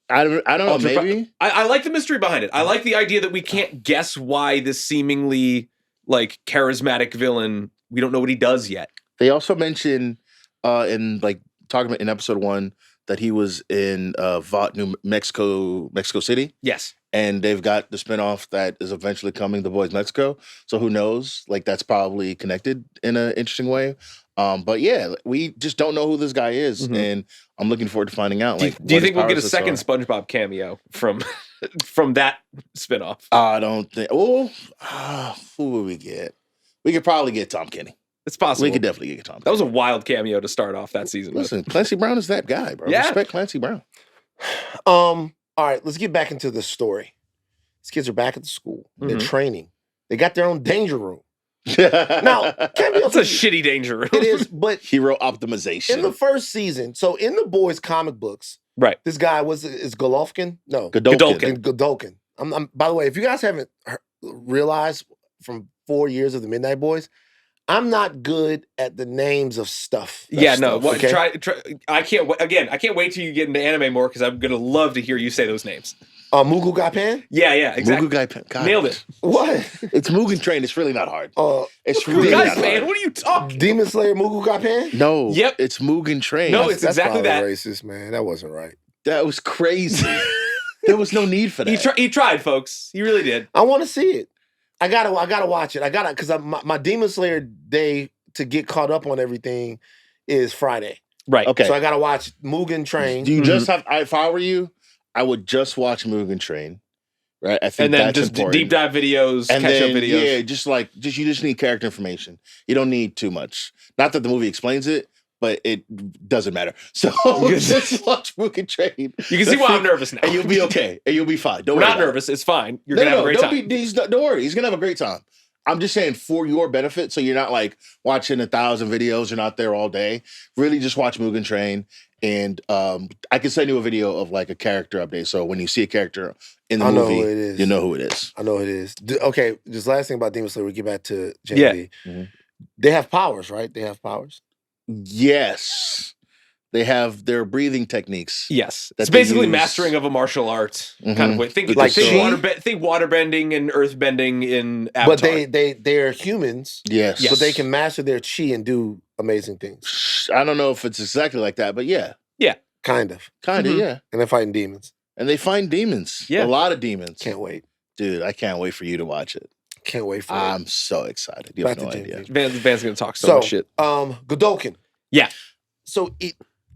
I don't know, maybe? I like the mystery behind it. I like the idea that we can't guess why this seemingly like charismatic villain, we don't know what he does yet. They also mentioned in like talking about in episode 1 that he was in Vought, New Mexico City. Yes. And they've got the spinoff that is eventually coming, The Boys Mexico. So who knows? Like that's probably connected in an interesting way. But yeah, we just don't know who this guy is, and I'm looking forward to finding out. Like, do you think we'll get a second SpongeBob cameo from that spinoff? I don't think. Oh, who would we get? We could probably get Tom Kenny. It's possible. We could definitely get Tom. That was a wild cameo to start off that season. Listen, Clancy Brown is that guy, bro. Yeah. Respect Clancy Brown. All right, let's get back into the story. These kids are back at the school. They're training. They got their own danger room. Now, can't be That's a shitty danger room. It is, but hero optimization. in the first season, so in the boys' comic books, Right. this guy is Golovkin? No, Godolkin. Godolkin. By the way, if you guys haven't realized from 4 years of the Midnight Boys, I'm not good at the names of stuff. Yeah, no. Okay? Try. I can't wait till you get into anime more because I'm gonna love to hear you say those names. Mugu Gaipan? Yeah, exactly. God, Nailed it. What? It's Mugen Train. It's really not hard. It's You really guys, not man, hard. what are you talking? Demon Slayer Mugu Gaipan? No. Yep. It's Mugen Train. No, it's exactly that. Racist, man. That wasn't right. That was crazy. There was no need for that. He tried, folks. He really did. I want to see it. I gotta watch it. Because my Demon Slayer day to get caught up on everything is Friday. Right. Okay. So I gotta watch Mugen Train. Do you just have? If I were you, I would just watch Mugen Train. Right. I think And then that's just important. deep dive videos, And catch then, up videos. Yeah, you just need character information. You don't need too much. Not that the movie explains it, but it doesn't matter. So just watch Mugen Train. You can see why I'm nervous now. And you'll be okay. And you'll be fine. Don't We're worry not about it. nervous. It's fine. You're gonna have a great time. Don't worry. He's gonna have a great time. I'm just saying for your benefit, so you're not like watching 1,000 videos. You're not there all day. Really, just watch Mugen Train, and I can send you a video of like a character update. So when you see a character in the I know movie, who it is. you know who it is. I know who it is. Okay, just last thing about Demon Slayer, we get back to JD. Yeah. Mhm. They have powers, right? They have powers. Yes, they have their breathing techniques. Yes. that It's they basically use. mastering of a martial art kind Mhm. of way. Think Like chi? waterbending and earthbending in Avatar. But they're humans, Yes, but they can master their chi and do amazing things. I don't know if it's exactly like that, but yeah, Kind of. kind of, Mhm. yeah. And they're fighting demons. And they find demons. Yeah. A lot of demons. Can't wait. Dude, I can't wait for you to watch it. Can't wait for I'm so excited. You Back have no to Jim idea. Page. Van's gonna talk so So, much shit. Godolkin. Yeah. So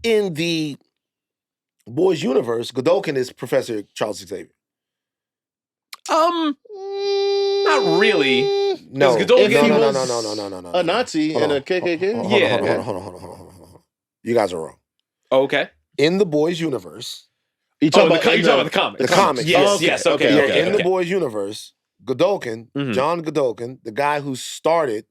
in the boys' universe, Godolkin is Professor Charles Xavier. Not really. No, Godolkin- If he no, was a Nazi Hold and on. a KKK? Hold on, Yeah. hold on. You guys are wrong. Okay. In the boys' universe, You're You talking about the comics. The comics. Yes. Oh, okay, Yes. Okay. okay, Okay. in the boys' universe, Godolkin, Mhm. John Godolkin, the guy who started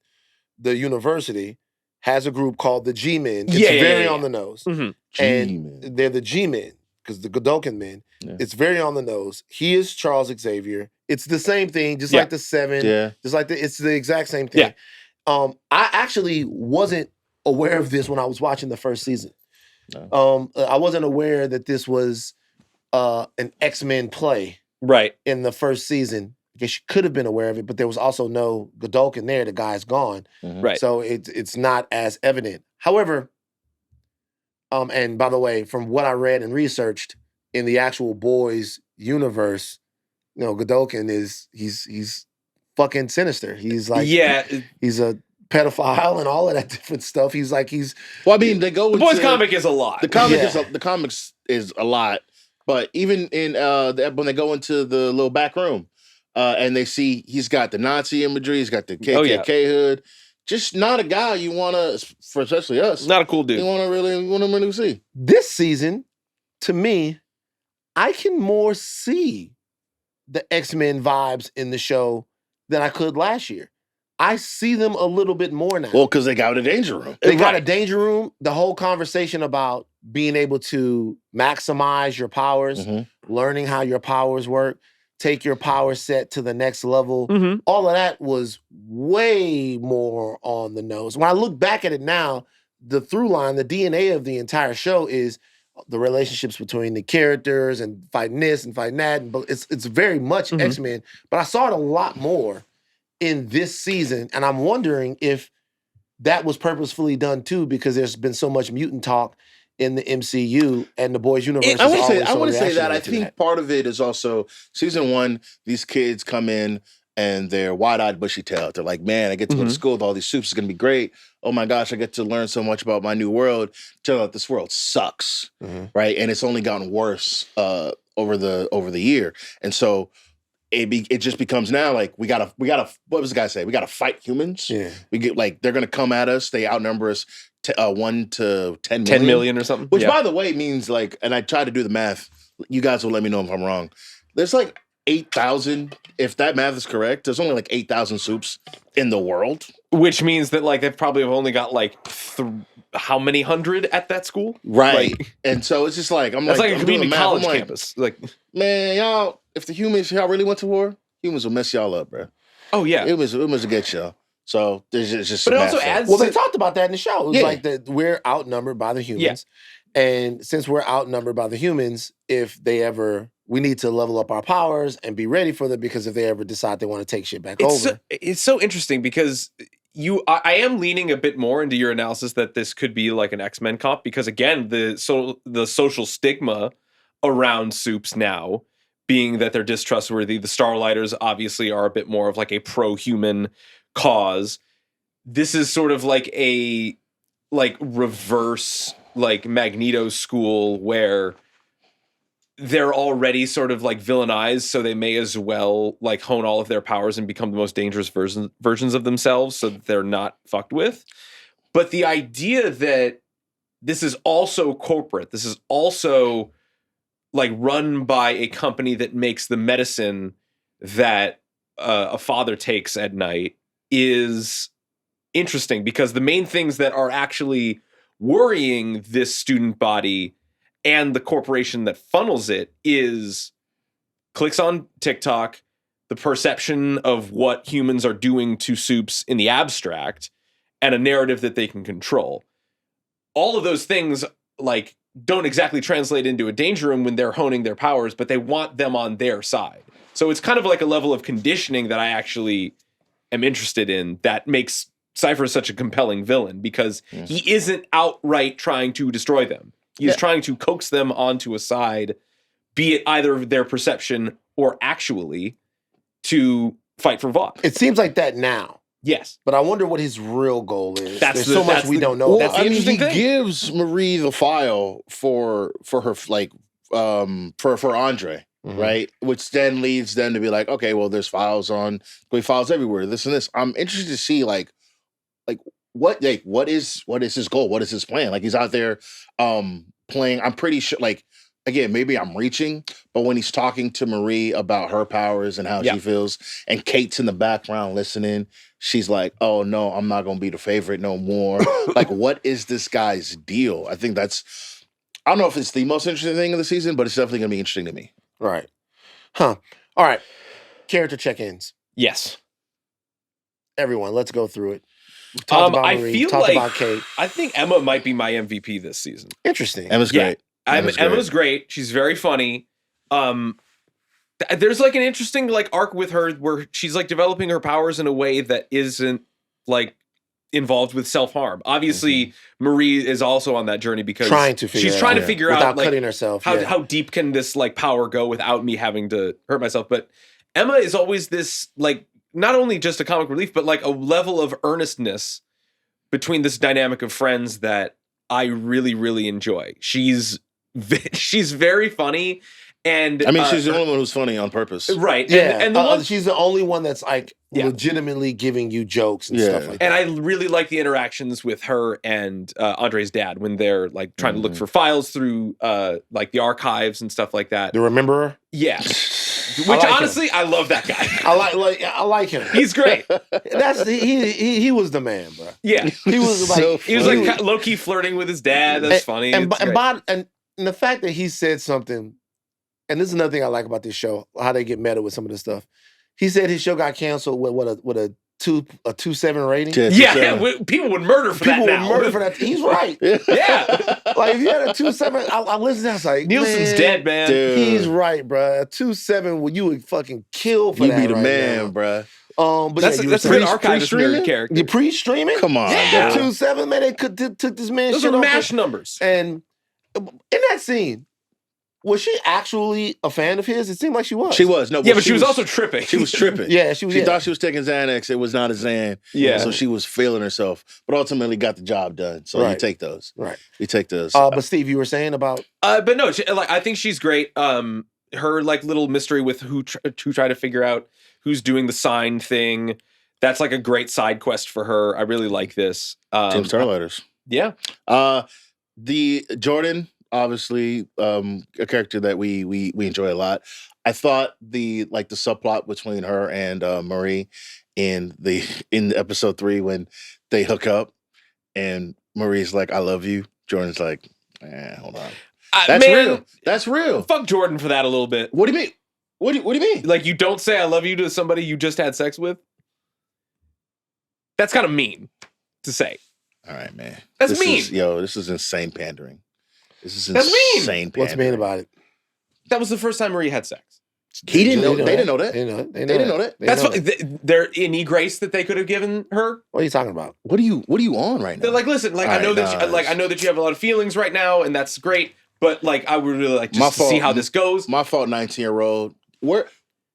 the university, has a group called the G-Men. It's Yeah, very yeah. on the nose. Mhm. And G-Men. they're the G-Men, because the Godolkin men. Yeah. It's very on the nose. He is Charles Xavier. It's the same thing, just Yeah. like the Seven. Yeah. Just like it's the exact same thing. I actually wasn't aware of this when I was watching the first season. No. I wasn't aware that this was an X-Men play Right. in the first season. I guess you could have been aware of it, but there was also no Godolkin there. The guy's gone. Right. So it's not as evident. However, and by the way, from what I read and researched in the actual boys universe, Godolkin he's fucking sinister. He's like he's a pedophile and all of that different stuff. Well, I mean, they go The into boys' comic is a lot. The comic Yeah. is the comics is a lot, but even in when they go into the little back room, and they see he's got the Nazi imagery, he's got the KKK hood. Just not a guy you want to, for especially us. Not a cool dude. You want to really see. This season, to me, I can more see the X-Men vibes in the show than I could last year. I see them a little bit more now. Well, because they got a danger room. They got a danger room. The whole conversation about being able to maximize your powers, Mhm. learning how your powers work, take your power set to the next level. Mhm. All of that was way more on the nose. When I look back at it now, the through line, the DNA of the entire show is the relationships between the characters and fighting this and fighting that. But it's very much Mhm. X-Men. But I saw it a lot more in this season, and I'm wondering if that was purposefully done too, because there's been so much mutant talk in the MCU and the boys' universe. I is want to say always so that. I reactionary to think that. part of it is also season 1. These kids come in and they're wide-eyed, bushy-tailed. They're like, "Man, I get to go to Mhm. school with all these soups. It's gonna be great. Oh my gosh, I get to learn so much about my new world." Turns out this world sucks, Mhm. right? And it's only gotten worse over the year. And so it just becomes now like we gotta. What was the guy say? We gotta fight humans. Yeah. We get like they're gonna come at us. They outnumber us 1 to 10 million. 10 million or something. Which, Yeah. by the way, means like, and I try to do the math. You guys will let me know if I'm wrong. There's like 8,000. If that math is correct, there's only like 8,000 soups in the world. Which means that like they probably have only got like how many hundred at that school? Right. Like, And so it's just like, that's like a I'm doing community the math. college I'm like, campus. Like, man, y'all, if the y'all really went to war, humans will mess y'all up, bro. oh yeah. Humans will get y'all. So there's just But it some also math there. adds Well, they talked about that in the show. It was Yeah. like that we're outnumbered by the humans. And since we're outnumbered by the humans, we need to level up our powers and be ready for them, because if they ever decide they want to take shit back over. It's so interesting because I am leaning a bit more into your analysis that this could be like an X-Men comp, because again, the social stigma around soups now being that they're distrustworthy. The Starlighters obviously are a bit more of like a pro-human cause. This is sort of like a reverse like Magneto school where they're already sort of like villainized, so they may as well like hone all of their powers and become the most dangerous versions of themselves so that they're not fucked with. But the idea that this is also corporate, this is also like run by a company that makes the medicine that a father takes at night is interesting, because the main things that are actually worrying this student body and the corporation that funnels it is clicks on TikTok, the perception of what humans are doing to soups in the abstract, and a narrative that they can control. All of those things like don't exactly translate into a danger room when they're honing their powers, but they want them on their side. So it's kind of like a level of conditioning that I actually am interested in that makes Cypher such a compelling villain, because he isn't outright trying to destroy them. He's trying to coax them onto a side, be it either their perception or actually to fight for Vought. It seems like that now. Yes. But I wonder what his real goal is. That's There's so much we don't know. Well, That's the I mean, interesting he thing. gives Marie the file for her like for Andre, right? Which then leads them to be like, okay, well, there's files everywhere, this and this. I'm interested to see like what is his goal? What is his plan? Like he's out there playing. I'm pretty sure, like, again, maybe I'm reaching, but when he's talking to Marie about her powers and how she feels, and Kate's in the background listening, she's like, oh no, I'm not gonna be the favorite no more. Like, what is this guy's deal? I think that's, I don't know if it's the most interesting thing of the season, but it's definitely gonna be interesting to me. Right. Huh. All right. Character check-ins. Yes. Everyone, let's go through it. We talked about I Marie, feel talked like about Kate. I think Emma might be my MVP this season. Interesting. Emma's great. Emma's great. She's very funny. There's like an interesting like arc with her where she's like developing her powers in a way that isn't like involved with self-harm. Obviously, Marie is also on that journey because she's trying to figure out without like, cutting herself. how deep can this like power go without me having to hurt myself. But Emma is always this like not only just a comic relief, but like a level of earnestness between this dynamic of friends that I really, really enjoy. She's very funny. And I mean, she's the only one who's funny on purpose. Right. Yeah. And the one, she's the only one that's like legitimately giving you jokes and stuff like that. and I really like the interactions with her and Andre's dad when they're like trying to look for files through like the archives and stuff like that. The Rememberer? Yeah. Which like honestly, I love that guy. I like him. He's great. He was the man, bro. Yeah. He was like So He was like low key flirting with his dad. That's funny. And It's great. and the fact that he said something, and this is another thing I like about this show, how they get meta with some of this stuff. He said his show got canceled with a 2.7 rating. People would murder for that People now. would murder for that. He's right. Yeah. Like if you had a 2.7, I listened. I was like, Nielsen's man, dead, man. Dude. He's right, bro. A 2.7, well, you would fucking kill for You that. be the right man, now. bruh. But That's yeah, a good archivist nerd character. You pre-streaming? Come on, Yeah. bro. 2.7, man. They took this man. Those shit are off mash the- numbers. And in that scene, was she actually a fan of his? It seemed like she was. She was. No, Yeah, but she was also tripping. She was tripping. Yeah, she was. She thought she was taking Xanax. It was not a Xan. Yeah. So she was feeling herself, but ultimately got the job done. So you Right. take those. Right. You take those. But Steve, you were saying about But no, like I think she's great. Her like little mystery with who try to figure out who's doing the sign thing. That's like a great side quest for her. I really like this. Team Starlighters. Yeah. The Jordan, obviously, a character that we enjoy a lot. I thought the subplot between her and Marie in episode 3 when they hook up and Marie's like, "I love you." Jordan's like, hold on. That's real. That's real. Fuck Jordan for that a little bit. What do you mean? What do you mean? Like, you don't say I love you to somebody you just had sex with? That's kind of mean to say. All right, man. That's mean. This is insane pandering. This is That's mean. insane pandering. What's mean about it? That was the first time Marie had sex. He didn't know. They didn't know that. They didn't know that. That's what they're any grace that they could have given her. What are you talking about? What are you on right now? They're like, listen, like, I know that you have a lot of feelings right now, and that's great. But like, I would really like just to see how this goes. My fault, 19-year-old.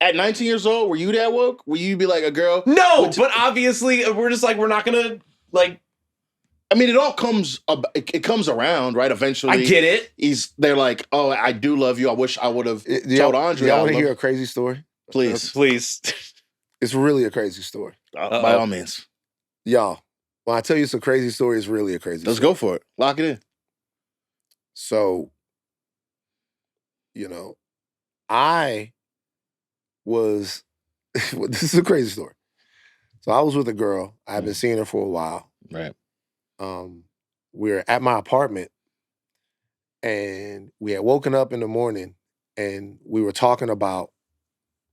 At 19 years old, were you that woke? Will you be like a girl? No, but obviously we're just like, we're not gonna like. I mean, it all comes. It comes around, right? Eventually, I get it. They're like, oh, I do love you. I wish I would have told Andre. Y'all want to hear a crazy story? Please. It's really a crazy story. By all means, y'all. When I tell you it's a crazy story, it's really a crazy. Let's story. go for it. Lock it in. So, I was. This is a crazy story. So I was with a girl. I've been seeing her for a while. Right. We're at my apartment, and we had woken up in the morning, and we were talking about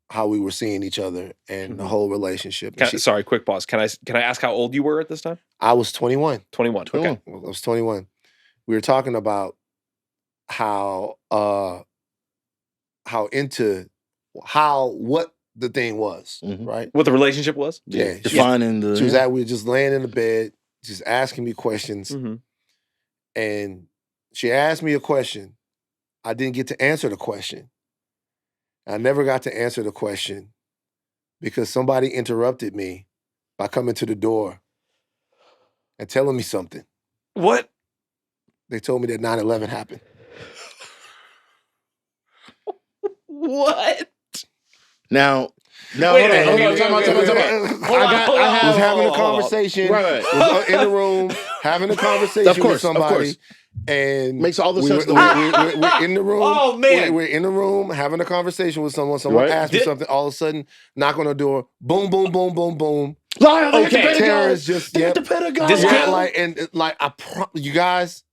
how we were seeing each other and the whole relationship. Sorry, quick pause. Can I ask how old you were at this time? I was 21. 21. Okay. I was 21. We were talking about what the thing was, right? What the relationship was? Yeah. Defining we were just laying in the bed, just asking me questions. Mm-hmm. And she asked me a question. I didn't get to answer the question. I never got to answer the question because somebody interrupted me by coming to the door and telling me something. What? They told me that 9/11 happened. What? Now, wait, hold on. I was having a conversation. Right. Was in the room having a conversation with somebody. And makes all the sense. We're in the room. Oh man, we're in the room having a conversation with someone. Someone asked me something. All of a sudden, knock on the door. Boom, boom, boom, boom, boom. Okay, terrorists just the Pentagon. You guys,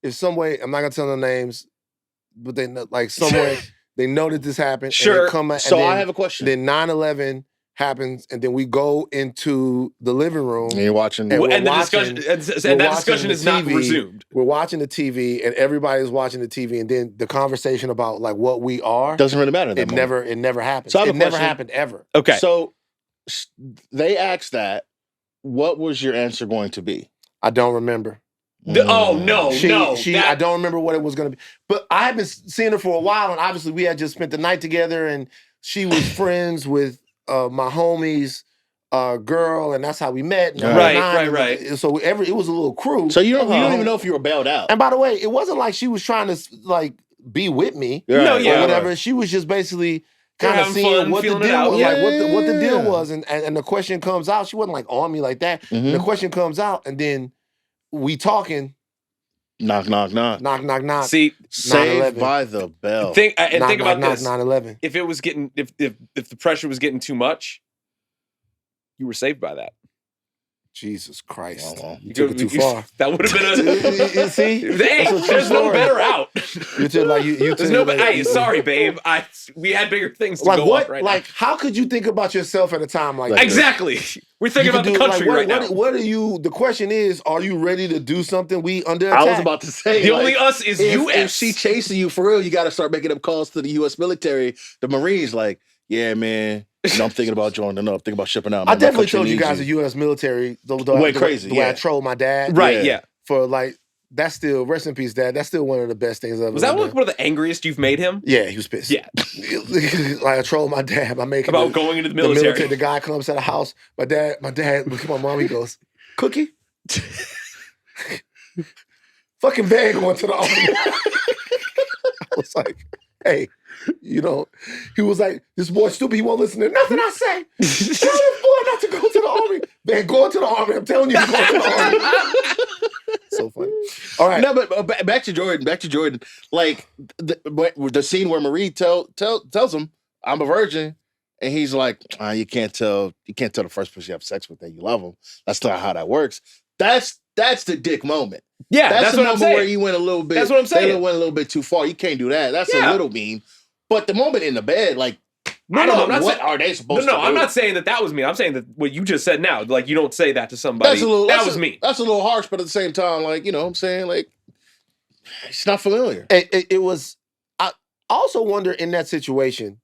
if some way, I'm not gonna tell no names, but they know, like some way they know that this happened. Sure. And they So I have a question. Then 9/11 happens, and then we go into the living room. And you're watching, and that discussion is not resumed. We're watching the TV, and everybody's watching the TV, and then the conversation about like what we are doesn't really matter. It never happened. So it never happened ever. Okay. So they asked that. What was your answer going to be? I don't remember. Oh no, I don't remember what it was going to be. But I had been seeing her for a while, and obviously we had just spent the night together, and she was friends with my homie's girl, and that's how we met. Right. So it was a little crew. So you don't even know if you were bailed out. And by the way, it wasn't like she was trying to like be with me, or whatever. Right. She was just basically kind of seeing what the deal was, what the deal was, and the question comes out. She wasn't like on me like that. Mm-hmm. The question comes out, and then we talking. Knock, knock, knock. Knock, knock, knock. See, Saved by the Bell. Think about this. 9/11. If it was getting, if the pressure was getting too much, you were saved by that. Jesus Christ. Well. You took it too far. That would have been a... You see? Hey, there's no better out. There's no better... Hey, sorry, babe. We had bigger things to go what? on right like, now. how could you think about yourself at a time like exactly. We're thinking about the country right now. What are you... The question is, are you ready to do something? We under attack. I was about to say... The only us is U.S. If she chasing you for real, you got to start making up calls to the U.S. military, the Marines, like, yeah, man... I'm thinking about joining up. Thinking about shipping out. I definitely told you guys the U.S. military went crazy. The way I trolled my dad. Right, yeah. For like, that's still, rest in peace, Dad. That's still one of the best things I've ever done. Was that one of the angriest you've made him? Yeah, he was pissed. Yeah. Like I trolled my dad by making about going into the military. The guy comes to the house. My dad look at my mom, he goes, Cookie? Fucking bad going to the army. I was like, hey. You know, he was like, this boy stupid, he won't listen to nothing I say. Tell this boy not to go to the army. Man, going to the army, I'm telling you, go to the army. So funny. All right. No, but back to Jordan. Like the scene where Marie tells him, "I'm a virgin," and he's like, "You can't tell the first person you have sex with that you love them. That's not how that works." That's the dick moment. Yeah, that's the what I'm moment saying. where you went a little bit. That's what I'm saying. They went a little bit too far. You can't do that. That's a little mean. But the moment in the bed, like, I don't know what are they supposed to do? No, I'm not saying that was mean. I'm saying that what you just said now, like you don't say that to somebody. That was mean. That's a little harsh, but at the same time, like, you know what I'm saying? Like, it's not familiar. It was. I also wonder in that situation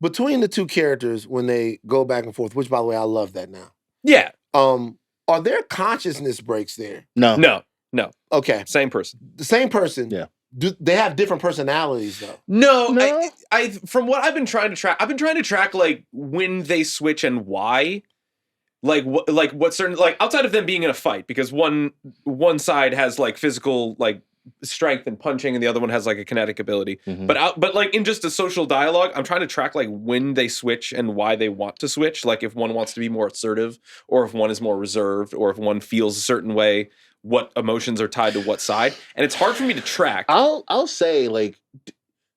between the two characters when they go back and forth. Which, by the way, I love that now. Yeah. Are there consciousness breaks there? No. Okay. Same person. The same person. Yeah. Do they have different personalities though? No. I from what I've been trying to track, like when they switch and why. Like what certain, like outside of them being in a fight, because one side has like physical like strength and punching, and the other one has like a kinetic ability. Mm-hmm. But like in just a social dialogue, I'm trying to track like when they switch and why they want to switch. Like if one wants to be more assertive, or if one is more reserved, or if one feels a certain way, what emotions are tied to what side, and it's hard for me to track. I'll say, like,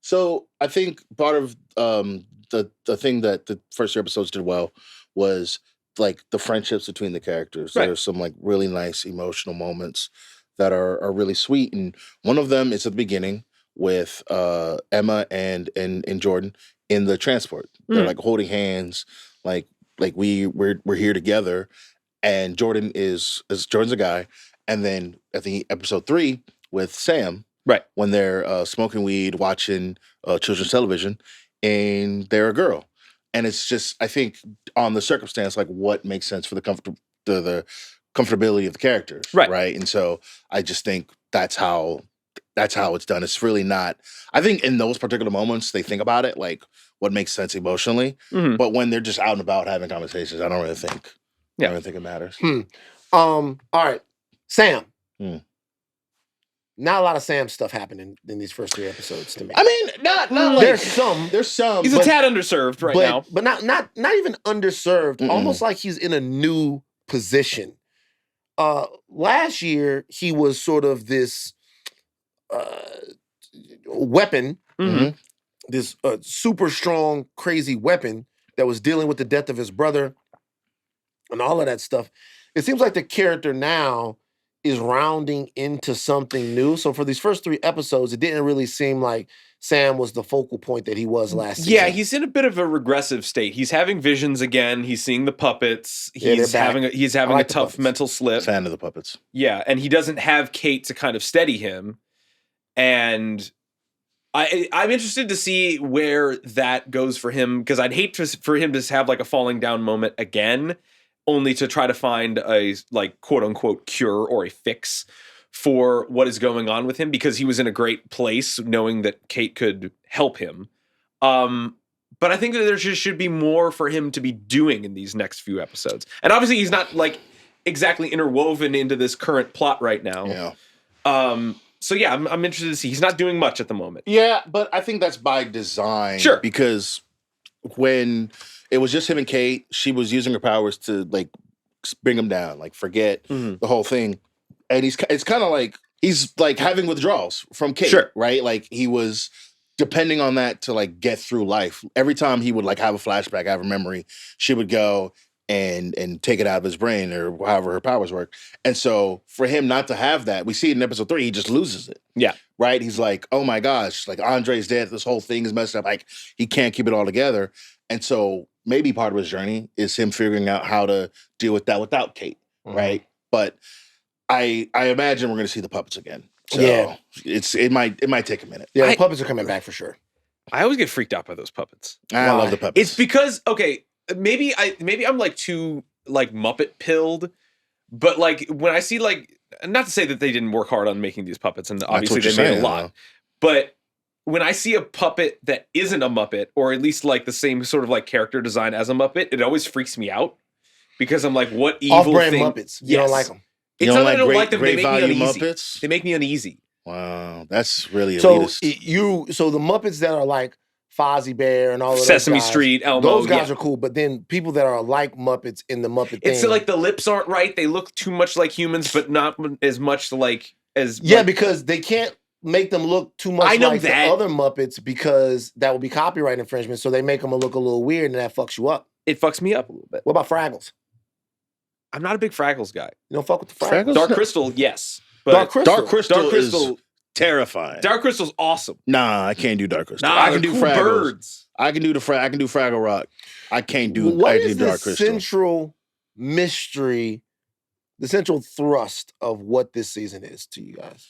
so I think part of the thing that the first 3 episodes did well was like the friendships between the characters. Right. There's some like really nice emotional moments that are really sweet, and one of them is at the beginning with Emma and Jordan in the transport. They're like holding hands, like we're here together, and Jordan's a guy. And then at the episode 3 with Sam, right, when they're smoking weed, watching children's television, and they're a girl. And it's just, I think, on the circumstance, like what makes sense for the comfortability of the characters, right? And so I just think that's how it's done. It's really not. I think in those particular moments they think about it, like what makes sense emotionally. Mm-hmm. But when they're just out and about having conversations, I don't really think. I don't think it matters. All right, Sam. Not a lot of Sam stuff happening in these first 3 episodes to me. I mean, not like there's some. He's a tad underserved right now, but not even underserved. Mm-mm. Almost like he's in a new position. Last year he was sort of this weapon, this super strong, crazy weapon that was dealing with the death of his brother and all of that stuff. It seems like the character now is rounding into something new. So for these first 3 episodes, it didn't really seem like Sam was the focal point that he was last season. Yeah, he's in a bit of a regressive state. He's having visions again. He's seeing the puppets. He's having a tough mental slip. Fan of the puppets. Yeah, and he doesn't have Kate to kind of steady him. And I'm interested to see where that goes for him, because I'd hate for him to have like a falling down moment again, only to try to find a like quote unquote cure or a fix for what is going on with him, because he was in a great place knowing that Kate could help him. But I think that there just should be more for him to be doing in these next few episodes. And obviously he's not like exactly interwoven into this current plot right now. Yeah. So yeah, I'm interested to see. He's not doing much at the moment. Yeah, but I think that's by design. Sure. Because when it was just him and Kate, she was using her powers to like bring him down, like forget the whole thing. And it's kind of like he's like having withdrawals from Kate, sure, right? Like he was depending on that to like get through life. Every time he would like have a flashback, have a memory, she would go and take it out of his brain or however her powers work. And so for him not to have that, we see it in episode 3, he just loses it. Yeah. Right? He's like, oh my gosh, like Andre's dead. This whole thing is messed up. Like he can't keep it all together. And so maybe part of his journey is him figuring out how to deal with that without Kate. Right. But I imagine we're going to see the puppets again. So yeah. It might take a minute. Yeah, the puppets are coming back for sure. I always get freaked out by those puppets. I love the puppets. It's because, okay, maybe I'm like too like Muppet pilled, but like when I see like, not to say that they didn't work hard on making these puppets, and obviously they made a lot, but when I see a puppet that isn't a Muppet, or at least like the same sort of like character design as a Muppet, it always freaks me out, because I'm like, what evil off-brand thing? Muppets. You don't like them. It's not that I don't like them. They make me uneasy. Muppets? They make me uneasy. Wow, that's really elitist. So the Muppets that are like Fozzie Bear and all of Sesame those guys, Street, Elmo. those guys yeah. are cool. But then people that are like Muppets in the Muppet It's thing. like the lips aren't right. They look too much like humans, but not as much like as. Yeah, like, because they can't make them look too much I know like that. the other Muppets because that would be copyright infringement. So they make them look a little weird, and that fucks you up. it fucks me up a little bit. What about Fraggles? I'm not a big Fraggles guy. You don't fuck with the Fraggles? Fraggles? Dark Crystal, yes. But Dark Crystal. Dark Crystal, Dark Crystal, is terrifying. Dark Crystal's awesome. Nah, I can't do Dark Crystal. Nah, I can they're do cool Fraggles. birds. I can do I can do Fraggle Rock. I can't do. What I is do the Dark Crystal. central mystery, the central thrust of what this season is to you guys?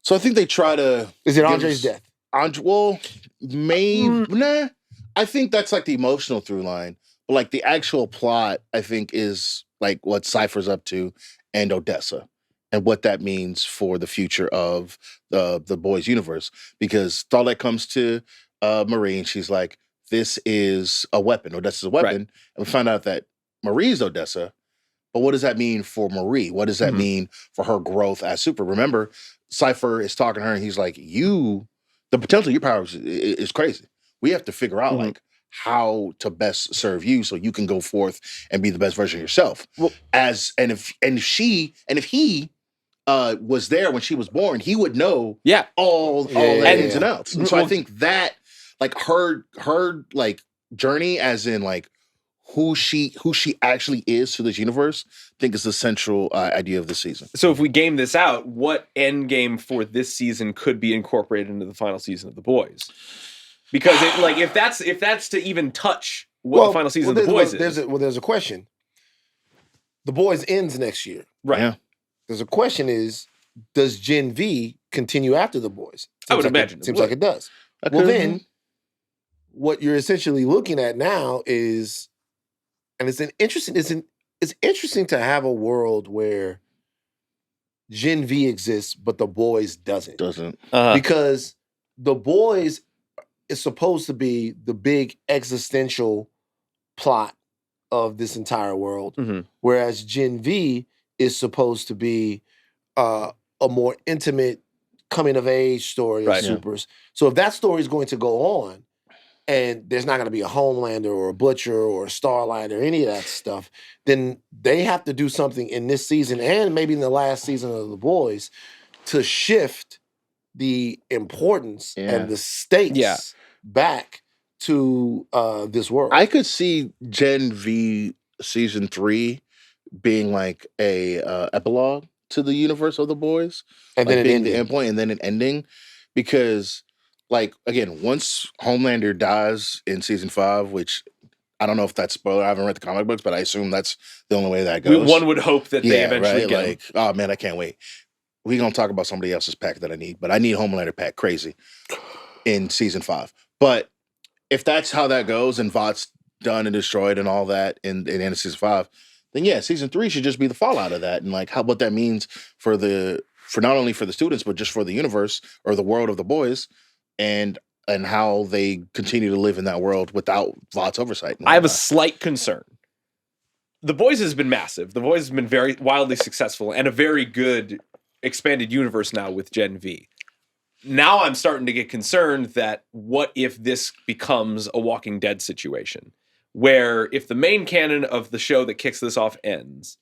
So I think they try to. Is it give Andre's us- death? Well, maybe nah. I think that's like the emotional through line, but like the actual plot, I think is like what Cypher's up to and Odessa, and what that means for the future of the boys' universe. Because Starlight comes to Marie and she's like, "This is a weapon. Odessa's a weapon," Right. and we find out that Marie's Odessa. But what does that mean for Marie? What does that mean for her growth as Super? Remember, Cypher is talking to her and he's like, the potential of your powers is crazy. We have to figure out like how to best serve you so you can go forth and be the best version of yourself. Well- If he was there when she was born, he would know Yeah. all the yeah, ins and yeah. outs. And so I think that like her like journey as in like who she actually is to this universe, I think is the central idea of the season. So if we game this out, what end game for this season could be incorporated into the final season of The Boys? Because if that's to even touch what the final season of The Boys is. There's a question. The Boys ends next year. Right. Yeah. There's a question is, does Gen V continue after The Boys? I would Seems like imagine it Seems would. like it does. Okay. Well, then, what you're essentially looking at now is, and it's interesting to have a world where Gen V exists, but The Boys doesn't. Doesn't. Because The Boys is supposed to be the big existential plot of this entire world, Mhm. whereas Gen V is supposed to be a more intimate coming of age story of Right. Yeah. supers. So if that story is going to go on, and there's not going to be a Homelander or a Butcher or a Starlight or any of that stuff, then they have to do something in this season and maybe in the last season of The Boys to shift the importance and the stakes back to this world. I could see Gen V season 3 being like a epilogue to the universe of The Boys, and like then it being ended. the end point and then an ending, because like again, once Homelander dies in season 5, which I don't know if that's spoiler. I haven't read the comic books, but I assume that's the only way that goes. One would hope that they eventually get him. Like, oh man, I can't wait. We're gonna talk about somebody else's pack that I need, but I need Homelander pack crazy in season 5. But if that's how that goes and Vought's done and destroyed and all that in the end of season 5, then yeah, season 3 should just be the fallout of that and like what that means for not only for the students but just for the universe or the world of The Boys and how they continue to live in that world without Vought's oversight. I have a slight concern. The Boys has been massive. The Boys has been very wildly successful and a very good expanded universe now with Gen V. Now I'm starting to get concerned that what if this becomes a Walking Dead situation, where if the main canon of the show that kicks this off ends,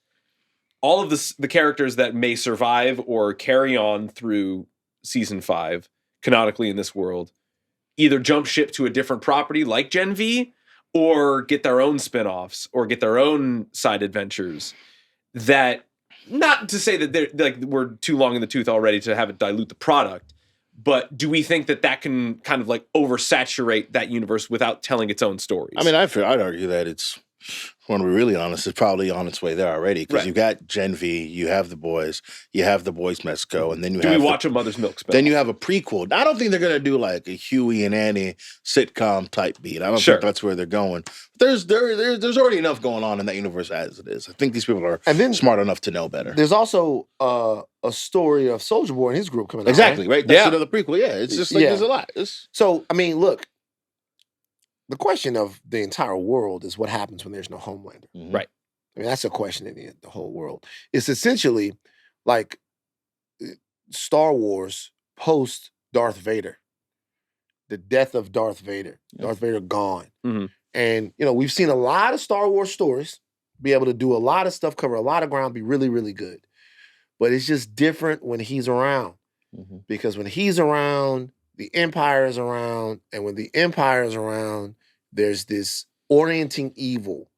all of the characters that may survive or carry on through season 5 canonically in this world either jump ship to a different property like Gen V or get their own spin-offs or get their own side adventures. That, not to say that they're like we're too long in the tooth already to have it dilute the product, but do we think that can kind of like oversaturate that universe without telling its own stories? I mean, I'd argue that it's, when we're really honest, it's probably on its way there already because you got Gen V, you have The Boys, you have The Boys Mexico, and then you do have we watch a Mother's Milk spin? Then you have a prequel. I don't think they're gonna do like a Huey and Annie sitcom type beat. I don't think that's where they're going. There's already enough going on in that universe as it is. I think these people are smart enough to know better. There's also a story of Soulja Boy and his group coming out. Exactly, right? That's another prequel. Yeah, it's just like there's a lot. So, I mean, look, the question of the entire world is what happens when there's no Homelander. Mhm. Right. I mean, that's a question in the whole world. It's essentially like Star Wars post Darth Vader. the death of Darth Vader. Yep. Darth Vader gone. Mhm. And, we've seen a lot of Star Wars stories be able to do a lot of stuff, cover a lot of ground, be really, really good. But it's just different when he's around. Mhm. Because when he's around, the Empire is around. And when the Empire is around, there's this orienting evil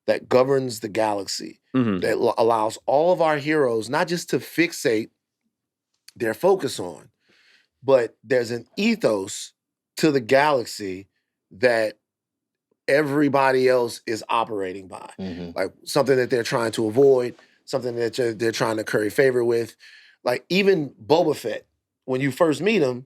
that governs the galaxy Mhm. that allows all of our heroes not just to fixate their focus on, but there's an ethos to the galaxy that everybody else is operating by. Mhm. Like something that they're trying to avoid, something that they're trying to curry favor with. Like even Boba Fett, when you first meet him,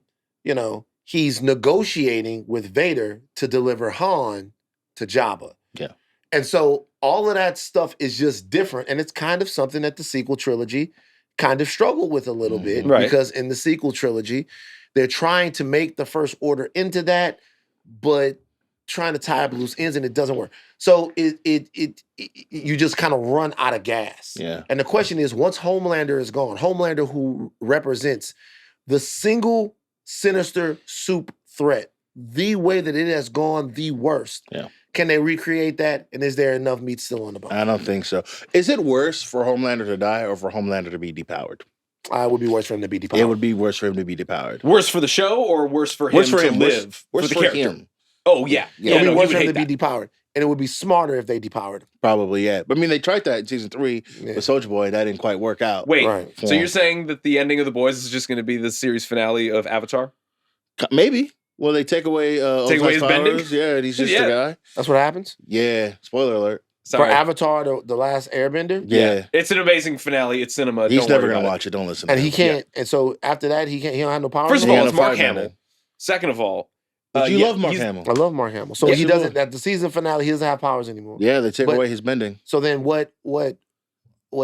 he's negotiating with Vader to deliver Han to Jabba. Yeah. And so all of that stuff is just different. And it's kind of something that the sequel trilogy kind of struggled with a little bit. Right. Because in the sequel trilogy, they're trying to make the First Order into that, but trying to tie up loose ends, and it doesn't work. So you just kind of run out of gas. Yeah. And the question is, once Homelander is gone, Homelander who represents the single sinister soup threat, the way that it has gone the worst. Yeah. Can they recreate that? And is there enough meat still on the bone? I don't think so. Is it worse for Homelander to die or for Homelander to be depowered? It would be worse for him to be depowered. It would be worse for him to be depowered. Worse for the show or worse for him to live? Worse for the for character. him. Oh, yeah. It would be no, he worse would for him hate to be that. depowered. And it would be smarter if they depowered him. Probably, yeah. But I mean, they tried that in season 3 Yeah. with Soulja Boy. That didn't quite work out. Wait, Right. so you're saying that the ending of The Boys is just going to be the series finale of Avatar? Maybe. Well, they take away Take away his Ozar's bending? powers. Yeah, and he's just Yeah. a guy. That's what happens? Yeah. Spoiler alert. Sorry. For Avatar, the last Airbender? Yeah. It's an amazing finale. It's cinema. He's Don't never worry going to about watch it. Don't listen And to he him. can't. And so after that, he don't have no power. First of no all, more? it's Mark Fire Hamill. Hamill. Second of all, But you yeah, love Mark he's- Hamill. I love Mark Hamill. So Yes, he you doesn't. will. At the season finale, he doesn't have powers anymore. Yeah, they take But- away his bending. So then what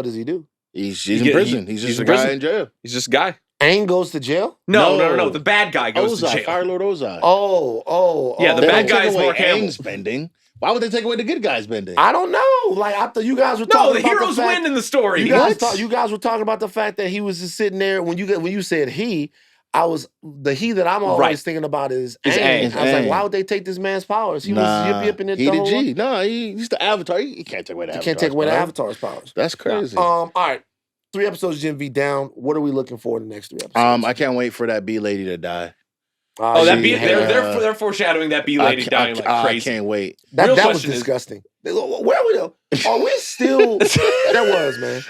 does he do? He's He in get- prison. he- He's he's just in a guy prison. in jail. He's just a guy. Aang goes to jail? No. No. The bad guy goes to Ozai, jail. Fire Lord Ozai. Oh. Yeah, the They bad don't guy take is away Mark Hamill. Aang's bending. Why would they take away the good guy's bending? I don't know. Like after you guys were No, talking the about heroes the fact, win in the story. You guys, What? you guys were talking about the fact that he was just sitting there when you said he. The he that I'm always Right. thinking about is Is Aang. Aang. I was like, Aang. why would they take this man's powers? He Nah, was yipping it he the the whole G. No, he's the Avatar. He can't take away the He Avatar. can't take away the Avatar's powers. That's crazy. All right. 3 episodes of Gen V down. What are we looking for in the next 3 episodes? I can't wait for that B lady to die. Oh, that She B, had- they're foreshadowing that B lady dying like I crazy. can't wait. That Real was question is- disgusting. Where are we though? Are we still that was, man.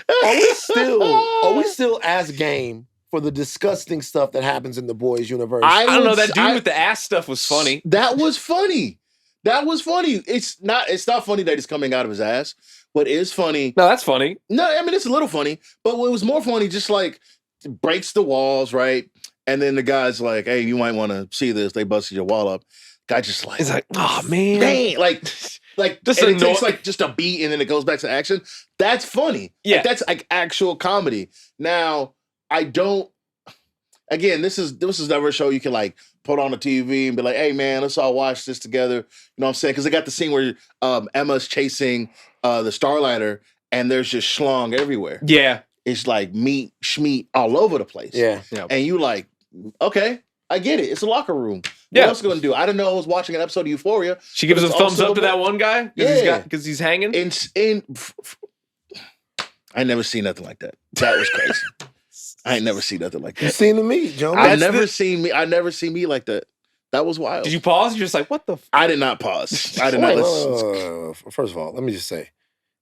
Are we still as game for the disgusting stuff that happens in the boys universe? I don't know. would- That dude with the ass stuff was funny. That was funny. That was funny. It's not funny that it's coming out of his ass. What is funny? No, that's funny. No, I mean it's a little funny, but what was more funny, just like breaks the walls, right? And then the guy's like, "Hey, you might want to see this." They busted your wall up. Guy just like, He's like, oh man. dang, like Just and it annoy- takes like just a beat and then it goes back to action. That's funny. Yeah. Like, that's like actual comedy. Now, I don't. Again, this is never a show you can like put on the TV and be like, "Hey, man, let's all watch this together." You know what I'm saying? Because they got the scene where Emma's chasing the Starlighter and there's just schlong everywhere. Yeah. It's like meat, schmeat all over the place. Yeah. And you like, okay, I get it. It's a locker room. Yeah. What else going to do? I didn't know I was watching an episode of Euphoria. She gives But a it's thumbs also up to that one guy Yeah. because he's hanging. I never seen nothing like that. That was crazy. I ain't never seen nothing like You that. seen the meat, Joe? I That's never the- seen me like that. That was wild. Did you pause? You're just like, what the? I did not pause. I did not Wait, listen. first of all, let me just say,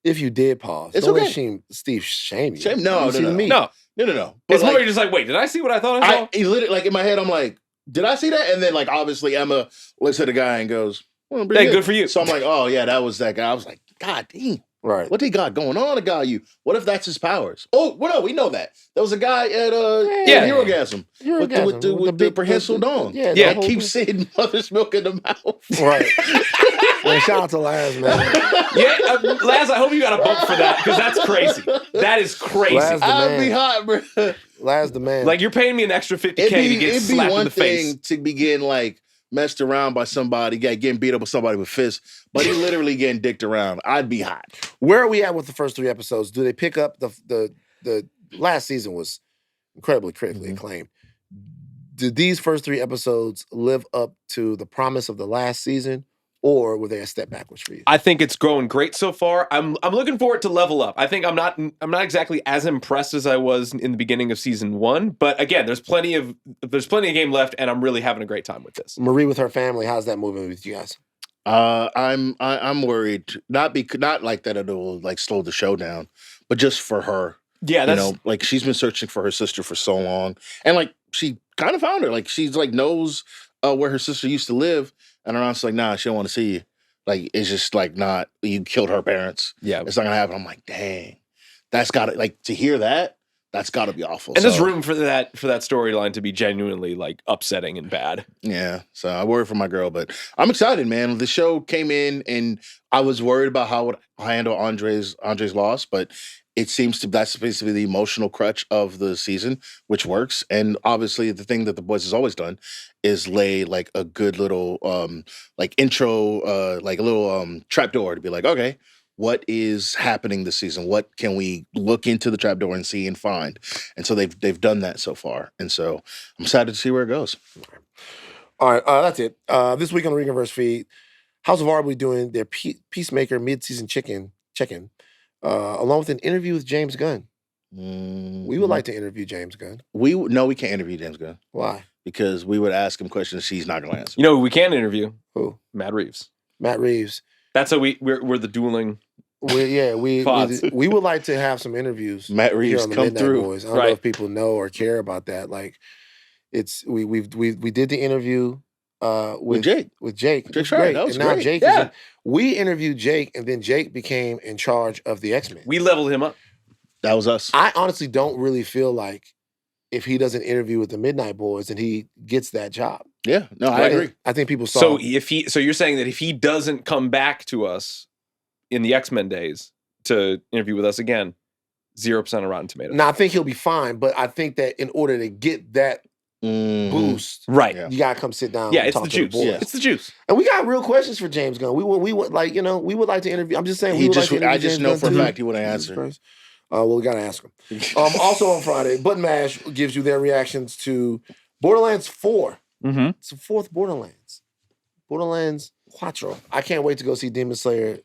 if you did pause, It's don't let okay. Steve shame you. Shame- no, You no, see the no. meat. No, No. it's like, more you're just like, wait, did I see what I thought I saw? he literally, like in my head, I'm like, did I see that? And then like obviously Emma looks at the guy and goes, well, pretty Hey, good for you. So I'm like, oh yeah, that was that guy. I was like, God dang, Right. what they got going on? The guy, what if that's his powers? Oh, well, no, we know that. There was a guy at Yeah. Herogasm with the big prehensile dong. Yeah, Yeah. the That whole keeps thing. saying mother's milk in the mouth. Right. Man, shout out to Laz, man. Yeah, Laz, I hope you got a bump for that because that's crazy. That is crazy. Laz- the I'd man. be hot, bro. Laz the man. Like you're paying me an extra $50K to get It'd be slapped in one the face. thing to be getting like messed around by somebody, getting beat up with somebody with fists, but he literally getting dicked around. I'd be hot. where are we at with the first 3 episodes? Do they pick up the last season was incredibly critically Mhm. acclaimed? did these first 3 episodes live up to the promise of the last season, or were they a step backwards for you? I think it's growing great so far. I'm looking forward to level up. I think I'm not exactly as impressed as I was in the beginning of season 1, but again, there's plenty of game left, and I'm really having a great time with this. Marie with her family, how's that moving with you guys? I'm worried. Not like that it'll like slow the show down, but just for her. Yeah, that's like she's been searching for her sister for so long, and like she kind of found her. Like she's like knows where her sister used to live, and her aunt's like, nah, she don't want to see you. Like it's just like not you killed her parents. Yeah, it's not gonna happen. I'm like, dang, that's gotta like to hear that. That's gotta be awful. And there's room for that storyline to be genuinely like upsetting and bad. Yeah, so I worry for my girl, but I'm excited, man. The show came in, and I was worried about how would I handle Andre's loss, but it seems that's basically the emotional crutch of the season, which works. And obviously, the thing that The Boys has always done is lay like a good little like intro, like a little trapdoor to be like, okay, what is happening this season? What can we look into the trapdoor and see and find? And so they've done that so far. And so I'm excited to see where it goes. All right, that's it. This week on the Ringerverse feed, House of R will be doing their Peacemaker mid-season check-in, along with an interview with James Gunn. We would like to interview James Gunn. We can't interview James Gunn. Why? Because we would ask him questions he's not going to answer. You know who we can interview? Who? Matt Reeves. Matt Reeves. That's how we're the dueling. We would like to have some interviews. Matt Reeves, come through. Boys. I don't know if people know or care about that. Like, it's we did the interview with Jake. With Jake. Jake's right. That was and now great. Jake is we interviewed Jake, and then Jake became in charge of the X-Men. We leveled him up. That was us. I honestly don't really feel like if he doesn't interview with the Midnight Boys, then he gets that job. Yeah, no, I agree. I think people saw. So you're saying that if he doesn't come back to us in the X-Men days to interview with us again, 0% of Rotten Tomatoes. Now I think he'll be fine, but I think that in order to get that boost, right? You gotta come sit down. Yeah, and it's talk the to juice. boys. It's the juice. And we got real questions for James Gunn. We would like we would like to interview. I'm just saying. I just know for a fact he wouldn't answer. Well, we gotta ask him. Also on Friday, Button Mash gives you their reactions to Borderlands 4. Mm-hmm. It's the 4th Borderlands. Borderlands Quattro. I can't wait to go see Demon Slayer.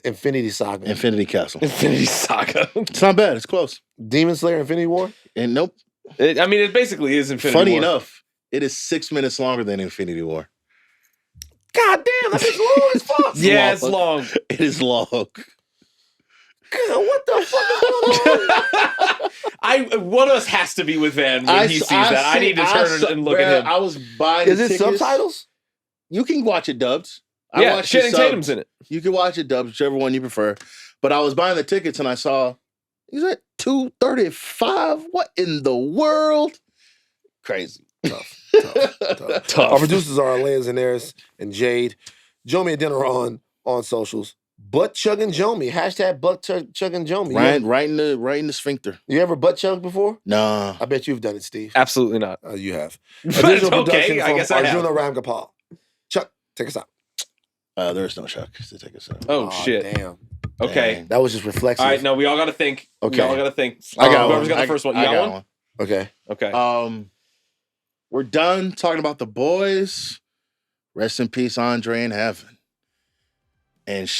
Infinity Saga. Infinity Castle. Infinity Saga. It's not bad. It's close. Demon Slayer Infinity War? And nope. It basically is Infinity War. Funny enough, it is 6 minutes longer than Infinity War. God damn, that's long as fuck. Yeah, it's long. It is long. God, what the fuck is going on? One of us has to be with Van when he sees that. I need to turn and look at him. I was buying Is it subtitles? You can watch it dubbed. Yeah, Channing Tatum's in it. You can watch it dubbed, whichever one you prefer. But I was buying the tickets and I saw, is that $235? What in the world? Crazy. Tough. Our producers are Aleya, Zenieris, and Jade. Jomi and Adeniran on socials. Butt chugging Jomi. Hashtag butt chugging Jomi. Right in the sphincter. You ever butt chugged before? Nah. I bet you've done it, Steve. Absolutely not. You have. Okay, I guess I have. Arjuna Ramgopowell. Chuck, take us out. There is no Chuck to take us out. Oh shit. Damn. Okay. Dang. That was just reflexive. All right, no, we all got to think. Okay. We all got to think. I got Whoever's one. got the first one. You got one? Okay. Okay. We're done talking about The Boys. Rest in peace, Andre in heaven. And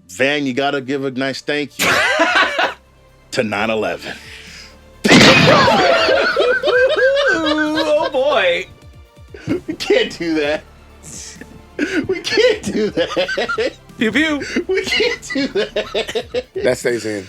Van, you got to give a nice thank you to 9/11. Oh boy. We can't do that. We can't do that. Pew pew. We can't do that. That stays in.